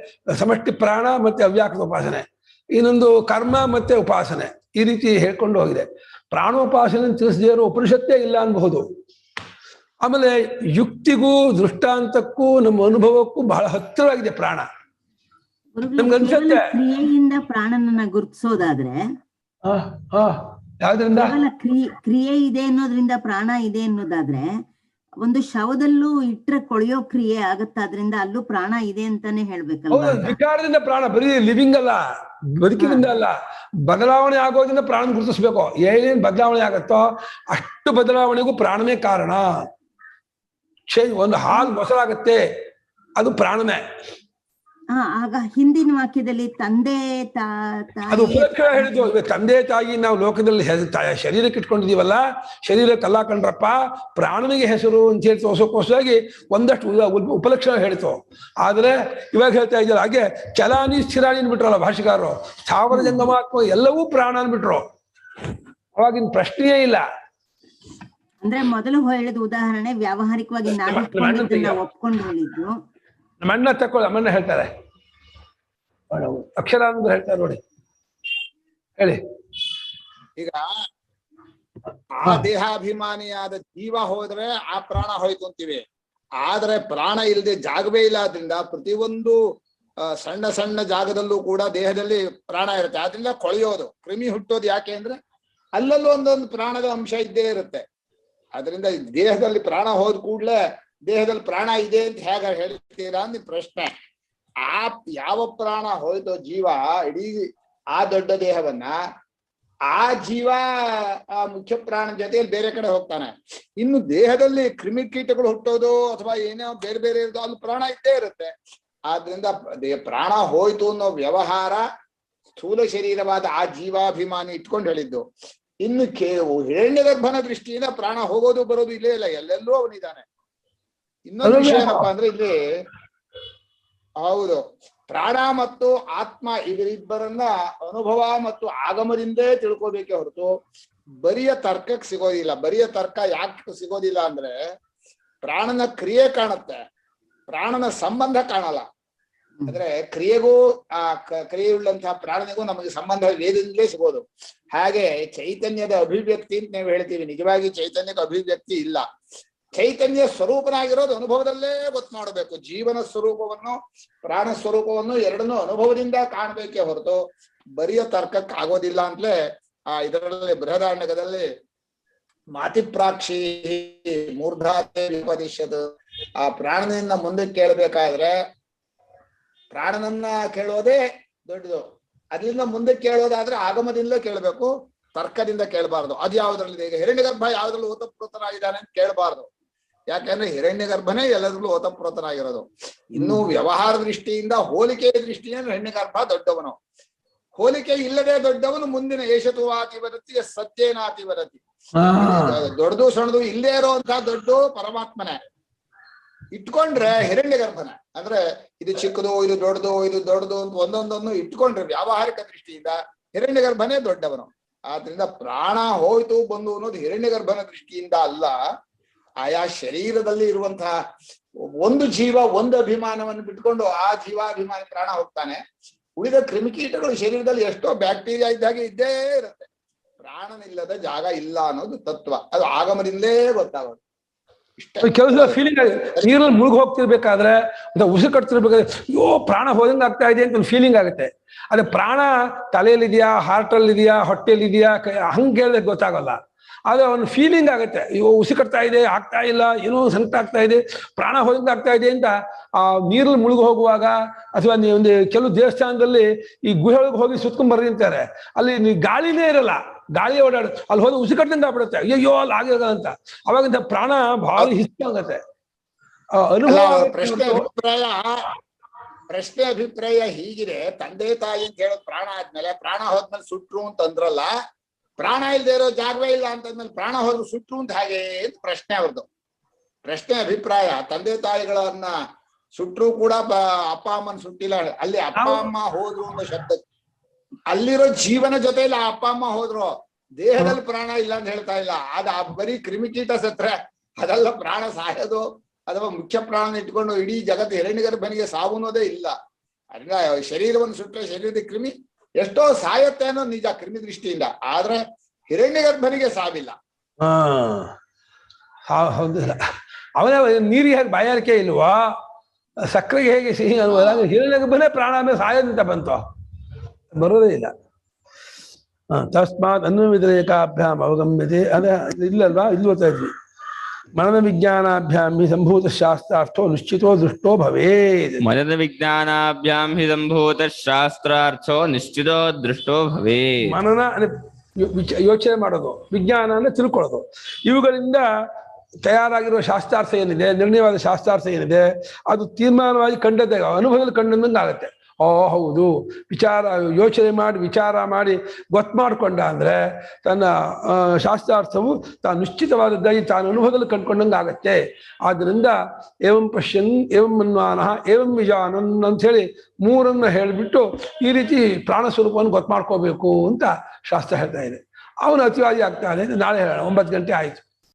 S2: ಸಮಷ್ಟಿ ಪ್ರಾಣ ಮತ್ತೆ ಅವ್ಯಾಕೃತ ಉಪಾಸನೆ, ಇನ್ನೊಂದು ಕರ್ಮ ಮತ್ತೆ ಉಪಾಸನೆ, ಈ ರೀತಿ ಹೇಳ್ಕೊಂಡು ಹೋಗಿದೆ. ಪ್ರಾಣೋಪಾಸನೆ ತಿಳಿಸದೇ ಇರೋ ಉಪನಿಷತ್ತೇ ಇಲ್ಲ ಅನ್ಬಹುದು. ಆಮೇಲೆ ಯುಕ್ತಿಗೂ ದೃಷ್ಟಾಂತಕ್ಕೂ ನಮ್ಮ ಅನುಭವಕ್ಕೂ ಬಹಳ ಹತ್ತಿರವಾಗಿದೆ ಪ್ರಾಣ. ನಮ್ಗೆ ಅನ್ಸುತ್ತೆ
S3: ಕ್ರಿಯೆಯಿಂದ ಪ್ರಾಣನನ್ನ ಗುರುತಿಸೋದಾದ್ರೆ
S2: ಯಾವ್ದ್ರಿಂದ
S3: ಕ್ರಿಯೆ ಇದೆ ಅನ್ನೋದ್ರಿಂದ ಪ್ರಾಣ ಇದೆ ಅನ್ನೋದಾದ್ರೆ ಒಂದು ಶವದಲ್ಲೂ ಇಟ್ರೆ ಕೊಳೆಯೋ ಕ್ರಿಯೆ ಆಗತ್ತಾದ್ರಿಂದ ಅಲ್ಲೂ ಪ್ರಾಣ ಇದೆ ಅಂತಾನೆ ಹೇಳ್ಬೇಕಲ್ಲ.
S2: ವಿಕಾರದಿಂದ ಪ್ರಾಣ, ಬರೀ ಲಿವಿಂಗ್ ಅಲ್ಲ, ಬದುಕಿನಿಂದ ಅಲ್ಲ, ಬದಲಾವಣೆ ಆಗೋದ್ರಿಂದ ಪ್ರಾಣ ಗುರುತಿಸ್ಬೇಕು. ಏನೇನು ಬದಲಾವಣೆ ಆಗತ್ತೋ ಅಷ್ಟು ಬದಲಾವಣೆಗೂ ಪ್ರಾಣನೇ ಕಾರಣ. ಒಂದು ಹಾಲು ಮೊಸರಾಗತ್ತೆ, ಅದು ಪ್ರಾಣನೇ.
S3: ಆಗ ಹಿಂದಿನ ವಾಕ್ಯದಲ್ಲಿ ತಂದೆ
S2: ಅದು ಉಪಲಕ್ಷಣ ಹೇಳಿದ್ದು. ತಂದೆ ತಾಯಿ ನಾವು ಲೋಕದಲ್ಲಿ ಶರೀರಕ್ಕೆ ಇಟ್ಕೊಂಡಿದೀವಲ್ಲ, ಶರೀರಕ್ಕೆ ಅಲ್ಲ ಕಂಡ್ರಪ್ಪ, ಪ್ರಾಣನಿಗೆ ಹೆಸರು ಅಂತ ಹೇಳಿ ತೋರ್ಸೋಕ್ಕೋಸ್ಕರವಾಗಿ ಒಂದಷ್ಟು ಉಪಲಕ್ಷಣ ಹೇಳ್ತು. ಆದ್ರೆ ಇವಾಗ ಹೇಳ್ತಾ ಇದ್ದಾರೆ ಹಾಗೆ ಚಲಾನಿ ಸ್ಥಿರಾಣಿ ಅನ್ಬಿಟ್ರಲ್ಲ ಭಾಷೆಗಾರರು, ಸ್ಥಾವರ ಜಂಗಮಾತ್ಮ ಎಲ್ಲವೂ ಪ್ರಾಣ ಅನ್ಬಿಟ್ರು. ಅವಾಗಿನ ಪ್ರಶ್ನೆಯೇ ಇಲ್ಲ.
S3: ಅಂದ್ರೆ ಮೊದಲು ಹೇಳಿದ ಉದಾಹರಣೆ ವ್ಯಾವಹಾರಿಕವಾಗಿ ನಾವು ಒಪ್ಕೊಂಡು ಹೇಳಿದ್ದು.
S2: ಮಣ್ಣ ತಕೊಳ್ಳ ಮಣ್ಣ ಹೇಳ್ತಾರೆ, ಅಕ್ಷರ ಅಂದ್ರೆ ಹೇಳ್ತಾರೆ ನೋಡಿ, ಹೇಳಿ.
S7: ಈಗ ಆ ದೇಹಾಭಿಮಾನಿಯಾದ ಜೀವ ಹೋದ್ರೆ ಆ ಪ್ರಾಣ ಹೋಯ್ತು ಅಂತೀವಿ. ಆದ್ರೆ ಪ್ರಾಣ ಇಲ್ಲದೆ ಜಾಗವೇ ಇಲ್ಲ. ಆದ್ರಿಂದ ಪ್ರತಿಯೊಂದು ಸಣ್ಣ ಸಣ್ಣ ಜಾಗದಲ್ಲೂ ಕೂಡ ದೇಹದಲ್ಲಿ ಪ್ರಾಣ ಇರುತ್ತೆ. ಆದ್ರಿಂದ ಕೊಳೆಯೋದು, ಕ್ರಿಮಿ ಹುಟ್ಟೋದು ಯಾಕೆ ಅಂದ್ರೆ ಅಲ್ಲಲ್ಲೂ ಒಂದೊಂದು ಪ್ರಾಣದ ಅಂಶ ಇದ್ದೇ ಇರುತ್ತೆ. ಅದರಿಂದ ದೇಹದಲ್ಲಿ ಪ್ರಾಣ ಹೋದ ಕೂಡ್ಲೆ ದೇಹದಲ್ಲಿ ಪ್ರಾಣ ಇದೆ ಅಂತ ಹೇಗೆ ಹೇಳ್ತೀರಾ ಅಂತ ಪ್ರಶ್ನೆ. ಆ ಯಾವ ಪ್ರಾಣ ಹೋಯ್ತೋ ಜೀವ ಇಡೀ ಆ ದೊಡ್ಡ ದೇಹವನ್ನ, ಆ ಜೀವ ಆ ಮುಖ್ಯ ಪ್ರಾಣ ಜೊತೆಯಲ್ಲಿ ಬೇರೆ ಕಡೆ ಹೋಗ್ತಾನೆ. ಇನ್ನು ದೇಹದಲ್ಲಿ ಕ್ರಿಮಿಕೀಟಗಳು ಹುಟ್ಟೋದು ಅಥವಾ ಏನೋ ಬೇರೆ ಬೇರೆ ಇರೋದು ಅಲ್ಲಿ ಪ್ರಾಣ ಇದ್ದೇ ಇರುತ್ತೆ. ಆದ್ರಿಂದ ಪ್ರಾಣ ಹೋಯ್ತು ಅನ್ನೋ ವ್ಯವಹಾರ ಸ್ಥೂಲ ಶರೀರವಾದ ಆ ಜೀವಾಭಿಮಾನಿ ಇಟ್ಕೊಂಡು ಹೇಳಿದ್ದು. ಇನ್ನು ಹಿರಣ್ಯ ಗರ್ಭನ ದೃಷ್ಟಿಯಿಂದ ಪ್ರಾಣ ಹೋಗೋದು ಬರೋದು ಇಲ್ಲೇ ಇಲ್ಲ, ಎಲ್ಲೆಲ್ಲೂ ಅವನಿದ್ದಾನೆ. ಇನ್ನೊಂದು ವಿಷಯ ಏನಪ್ಪಾ ಅಂದ್ರೆ ಇಲ್ಲಿ ಹೌದು, ಪ್ರಾಣ ಮತ್ತು ಆತ್ಮ ಇವರಿಬ್ಬರನ್ನ ಅನುಭವ ಮತ್ತು ಆಗಮದಿಂದೇ ತಿಳ್ಕೋಬೇಕೆ ಹೊರತು ಬರಿಯ ತರ್ಕಕ್ಕೆ ಸಿಗೋದಿಲ್ಲ. ಬರಿಯ ತರ್ಕ ಯಾಕೆ ಸಿಗೋದಿಲ್ಲ ಅಂದ್ರೆ ಪ್ರಾಣನ ಕ್ರಿಯೆ ಕಾಣುತ್ತೆ, ಪ್ರಾಣನ ಸಂಬಂಧ ಕಾಣಲ್ಲ. ಅಂದ್ರೆ ಕ್ರಿಯೆಗೂ ಆ ಕ್ರಿಯೆಯುಳ್ಳಂತಹ ಪ್ರಾಣನಿಗೂ ನಮಗೆ ಸಂಬಂಧ ವೇದದಿಂದಲೇ ಸಿಗೋದು. ಹಾಗೆ ಚೈತನ್ಯದ ಅಭಿವ್ಯಕ್ತಿ ಅಂತ ನಾವು ಹೇಳ್ತೀವಿ, ನಿಜವಾಗಿ ಚೈತನ್ಯದ ಅಭಿವ್ಯಕ್ತಿ ಇಲ್ಲ. ಚೈತನ್ಯ ಸ್ವರೂಪನಾಗಿರೋದು ಅನುಭವದಲ್ಲೇ ಗೊತ್ತು ಮಾಡಬೇಕು. ಜೀವನ ಸ್ವರೂಪವನ್ನು ಪ್ರಾಣ ಸ್ವರೂಪವನ್ನು ಎರಡನ್ನೂ ಅನುಭವದಿಂದ ಕಾಣಬೇಕೇ ಹೊರತು ಬರಿಯ ತರ್ಕಕ್ಕೆ ಆಗೋದಿಲ್ಲ ಅಂತಲೇ ಆ ಇದರಲ್ಲಿ ಬೃಹದಾರಣ್ಯಕದಲ್ಲಿ ಮಾತಿಪ್ರಾಕ್ಷಿ ಮೂರ್ಧಾತೆ ವಿಪದಿಶದ ಆ ಪ್ರಾಣನಿಂದ ಮುಂದೆ ಕೇಳಬೇಕಾದ್ರೆ ಪ್ರಾಣನನ್ನ ಕೇಳೋದೇ ದೊಡ್ಡದು. ಅದರಿಂದ ಮುಂದೆ ಕೇಳೋದಾದ್ರೆ ಆಗಮದಿಂದಲೇ ಕೇಳಬೇಕು, ತರ್ಕದಿಂದ ಕೇಳಬಾರ್ದು. ಅದು ಯಾವ್ದ್ರಲ್ಲಿ ಈಗ ಹಿರಣ್ಯ ಗರ್ಭ ಯಾವ್ದ್ರಲ್ಲಿ ಓತಪ್ರೋತನಾಗಿದ್ದಾನೆ ಅಂತ ಕೇಳಬಾರ್ದು. ಯಾಕಂದ್ರೆ ಹಿರಣ್ಯ ಗರ್ಭನೇ ಎಲ್ಲದ್ರಲ್ಲೂ ಓತಪ್ರೋತನಾಗಿರೋದು. ಇನ್ನು ವ್ಯವಹಾರ ದೃಷ್ಟಿಯಿಂದ ಹೋಲಿಕೆಯ ದೃಷ್ಟಿಯಿಂದ ಹಿರಣ್ಯ ಗರ್ಭ ದೊಡ್ಡವನು. ಹೋಲಿಕೆ ಇಲ್ಲದೆ ದೊಡ್ಡವನು ಮುಂದಿನ ಏಷತುವಾತಿ ವರತಿ ಸತ್ಯೇನಾತಿ ವರತಿ. ದೊಡ್ಡದು ಸಣ್ಣದು ಇಲ್ಲೇ ಇರುವಂತಹ ದೊಡ್ಡ ಪರಮಾತ್ಮನೇ. ಇಟ್ಕೊಂಡ್ರೆ ಹಿರಣ್ಯ ಗರ್ಭನ ಅಂದ್ರೆ ಇದು ಚಿಕ್ಕದು ಇದು ದೊಡ್ಡದು ಅಂತ ಒಂದೊಂದನ್ನು ಇಟ್ಕೊಂಡ್ರೆ ವ್ಯಾವಹಾರಿಕ ದೃಷ್ಟಿಯಿಂದ ಹಿರಣ್ಯ ಗರ್ಭನೇ ದೊಡ್ಡವನು. ಆದ್ರಿಂದ ಪ್ರಾಣ ಹೋಯ್ತು ಬಂದು ಅನ್ನೋದು ಹಿರಣ್ಯ ಗರ್ಭನ ದೃಷ್ಟಿಯಿಂದ ಅಲ್ಲ, ಆಯಾ ಶರೀರದಲ್ಲಿ ಇರುವಂತಹ ಒಂದು ಜೀವ ಒಂದು ಅಭಿಮಾನವನ್ನು ಬಿಟ್ಕೊಂಡು ಆ ಜೀವಾಭಿಮಾನಿ ಪ್ರಾಣ ಹೋಗ್ತಾನೆ. ಉಳಿದ ಕ್ರಿಮಿಕೀಟಗಳು ಶರೀರದಲ್ಲಿ ಎಷ್ಟೋ ಬ್ಯಾಕ್ಟೀರಿಯಾ ಇದ್ದಾಗೆ ಇದ್ದೇ ಇರುತ್ತೆ. ಪ್ರಾಣನಿಲ್ಲದ ಜಾಗ ಇಲ್ಲ ಅನ್ನೋದು ತತ್ವ. ಅದು ಆಗಮದಿಂದಲೇ ಗೊತ್ತಾಗೋದು.
S2: ಕೆಲಸ ಫೀಲಿಂಗ್ ನೀರಲ್ಲಿ ಮುಳುಗಿ ಹೋಗ್ತಿರ್ಬೇಕಾದ್ರೆ ಉಸಿರು ಕಟ್ತಿರ್ಬೇಕಾದ್ರೆ ಅಯ್ಯೋ ಪ್ರಾಣ ಹೋದಂಗೆ ಆಗ್ತಾ ಇದೆ ಅಂತ ಒಂದು ಫೀಲಿಂಗ್ ಆಗುತ್ತೆ. ಅದೇ ಪ್ರಾಣ ತಲೆಯಲ್ಲಿದೆಯಾ, ಹಾರ್ಟಲ್ಲಿ ಇದೆಯಾ, ಹೊಟ್ಟೆಯಲ್ಲಿ ಇದೆಯಾ, ಹಂಗೆ ಹೇಳಿದ್ರೆ ಗೊತ್ತಾಗಲ್ಲ. ಆದ್ರೆ ಒಂದು ಫೀಲಿಂಗ್ ಆಗುತ್ತೆ, ಅಯ್ಯೋ ಉಸಿ ಕಟ್ತಾ ಇದೆ, ಆಗ್ತಾ ಇಲ್ಲ, ಏನೋ ಸಂಕಟ ಆಗ್ತಾ ಇದೆ, ಪ್ರಾಣ ಹೋದಂಗೆ ಆಗ್ತಾ ಇದೆ ಅಂತ ಆ ನೀರಲ್ಲಿ ಮುಳುಗಿ ಹೋಗುವಾಗ ಅಥವಾ ಒಂದು ಕೆಲವು ದೇವಸ್ಥಾನದಲ್ಲಿ ಈ ಗುಹೆ ಒಳಗೆ ಹೋಗಿ ಸುತ್ಕೊಂಡ್ ಬರ್ದಿಂತಾರೆ, ಅಲ್ಲಿ ಗಾಳಿನೇ ಇರಲ್ಲ, ಗಾಳಿ ಓಡಾಡುತ್ತೆ, ಅಲ್ಲಿ ಹೋಗಿ ಉಸಿ ಕಟ್ಟಂಗೆ ಆಗ್ಬಿಡುತ್ತೆ, ಅಯ್ಯೋ ಅಲ್ಲಿ ಆಗಿರೋದ ಅಂತ. ಅವಾಗಿಂದ ಪ್ರಾಣ ಬಹಳ ಹಿಸ್ಸಾಗತ್ತೆ.
S7: ಪ್ರಶ್ನೆ ಅಭಿಪ್ರಾಯ ಹೀಗಿದೆ, ತಂದೆ ತಾಯಿ ಅಂತ ಹೇಳೋದು ಪ್ರಾಣ ಆದ್ಮೇಲೆ ಪ್ರಾಣ ಹೋದ್ಮೇಲೆ ಸುಟ್ರು ಅಂತಂದ್ರಲ್ಲ, ಪ್ರಾಣ ಇಲ್ದೇ ಇರೋ ಜಾಗವೇ ಇಲ್ಲ ಅಂತಂದ್ಮೇಲೆ ಪ್ರಾಣ ಹೋದ್ರು ಸುಟ್ರು ಅಂತ ಹಾಗೆ ಅಂತ ಪ್ರಶ್ನೆ ಅವ್ರದ್ದು. ಪ್ರಶ್ನೆ ಅಭಿಪ್ರಾಯ ತಂದೆ ತಾಯಿಗಳನ್ನ ಸುಟ್ರು ಕೂಡ ಅಪ್ಪ ಅಮ್ಮನ ಸುಟ್ಟಿಲ್ಲ. ಅಲ್ಲಿ ಅಪ್ಪ ಅಮ್ಮ ಹೋದ್ರು ಅನ್ನೋ ಶಬ್ದ ಅಲ್ಲಿರೋ ಜೀವನ ಜೊತೆಲಿ ಆ ಅಪ್ಪ ಅಮ್ಮ ಹೋದ್ರು, ದೇಹದಲ್ಲಿ ಪ್ರಾಣ ಇಲ್ಲ ಅಂತ ಹೇಳ್ತಾ ಇಲ್ಲ. ಅದ ಬರೀ ಕ್ರಿಮಿಕೀಟ ಸತ್ರೆ ಅದೆಲ್ಲ ಪ್ರಾಣ ಸಾಯೋದು ಅಥವಾ ಮುಖ್ಯ ಪ್ರಾಣ ಇಟ್ಕೊಂಡು ಇಡೀ ಜಗತ್ತು ಹಿರಣ್ಯಗರ್ಭನಿಗೆ ಸಾವು ಅನ್ನೋದೇ ಇಲ್ಲ. ಅದರಿಂದ ಶರೀರವನ್ನು ಸುಟ್ಟರೆ ಶರೀರದ ಕ್ರಿಮಿ ಎಷ್ಟೋ ಸಾಯತ್ತೆ ಅನ್ನೋ ನಿಜ ಕ್ರಿಮಿ ದೃಷ್ಟಿಯಿಂದ, ಆದ್ರೆ ಹಿರಣ್ಯಗರ್ಭನಿಗೆ ಸಾವಿಲ್ಲ.
S2: ಹೌದಿಲ್ಲ, ಅವನ ನೀರಿಗೆ ಹೇಗೆ ಬಾಯಾರಿಕೆ ಇಲ್ವಾ, ಸಕ್ಕರೆಗೆ ಹೇಗೆ ಸಿಹಿ ಅಲ್ವಾ, ಹಿರಣ್ಯಗರ್ಭನೇ ಪ್ರಾಣ ಮೇಲೆ ಸಾಯೋದಂತ ಬಂತು, ಬರೋದೇ ಇಲ್ಲ. ತಸ್ಮಾತ್ ಅನ್ವವಿದ್ರೇಕಾಭ್ಯಾಂ ಅವಗಮ್ಯತೆ. ಅದೇ ಇಲ್ಲಲ್ವಾ, ಇಲ್ಲಿ ಓದ್ತಾ ಇದ್ವಿ. ಮನನ ವಿಜ್ಞಾನಾಭ್ಯಾಂ ಹಿ ಸಂಭೂತ ಶಾಸ್ತ್ರಾರ್ಥೋ ನಿಶ್ಚಿತೋ ದೃಷ್ಟೋ ಭವೇತ್.
S1: ಮನನ ವಿಜ್ಞಾನಾಭ್ಯಾಂ ಹಿ ಸಂಭೂತ ಶಾಸ್ತ್ರಾರ್ಥೋ ನಿಶ್ಚಿತೋ ದೃಷ್ಟೋ ಭವೇತ್.
S2: ಮನನ ಯೋಚನೆ ಮಾಡೋದು, ವಿಜ್ಞಾನ ಅಂದ್ರೆ ತಿಳ್ಕೊಳ್ಳೋದು. ಇವುಗಳಿಂದ ತಯಾರಾಗಿರುವ ಶಾಸ್ತ್ರಾರ್ಥ ಏನಿದೆ, ನಿರ್ಣಯವಾದ ಶಾಸ್ತ್ರಾರ್ಥ ಏನಿದೆ, ಅದು ತೀರ್ಮಾನವಾಗಿ ಕಂಡದ್ದೇ ಅನುಭವದಲ್ಲಿ ಕಂಡಂಗೆ ಆಗುತ್ತೆ. ಓ ಹೌದು, ಯೋಚನೆ ಮಾಡಿ ವಿಚಾರ ಮಾಡಿ ಗೊತ್ತು ಮಾಡಿಕೊಂಡ ಅಂದರೆ ತನ್ನ ಶಾಸ್ತ್ರಾರ್ಥವು ತಾನು ನಿಶ್ಚಿತವಾದದ್ದಾಗಿ ತಾನು ಅನುಭವದಲ್ಲಿ ಕಂಡುಕೊಂಡಂಗೆ ಆಗತ್ತೆ. ಆದ್ದರಿಂದ ಏವಂ ಪಶ್ಯನ್ ಏವಂ ಮನ್ವಾನಃ ಏವಂ ವಿಜಾನನ್ ಅಂಥೇಳಿ ಮೂರನ್ನು ಹೇಳಿಬಿಟ್ಟು ಈ ರೀತಿ ಪ್ರಾಣ ಸ್ವರೂಪವನ್ನು ಗೊತ್ತು ಮಾಡ್ಕೋಬೇಕು ಅಂತ ಶಾಸ್ತ್ರ ಹೇಳ್ತಾ ಇದೆ. ಅವನು ಅತಿವಾದಿ ಆಗ್ತಾನೆ. ನಾಳೆ ಹೇಳೋಣ. 9 ಗಂಟೆ ಆಯಿತು.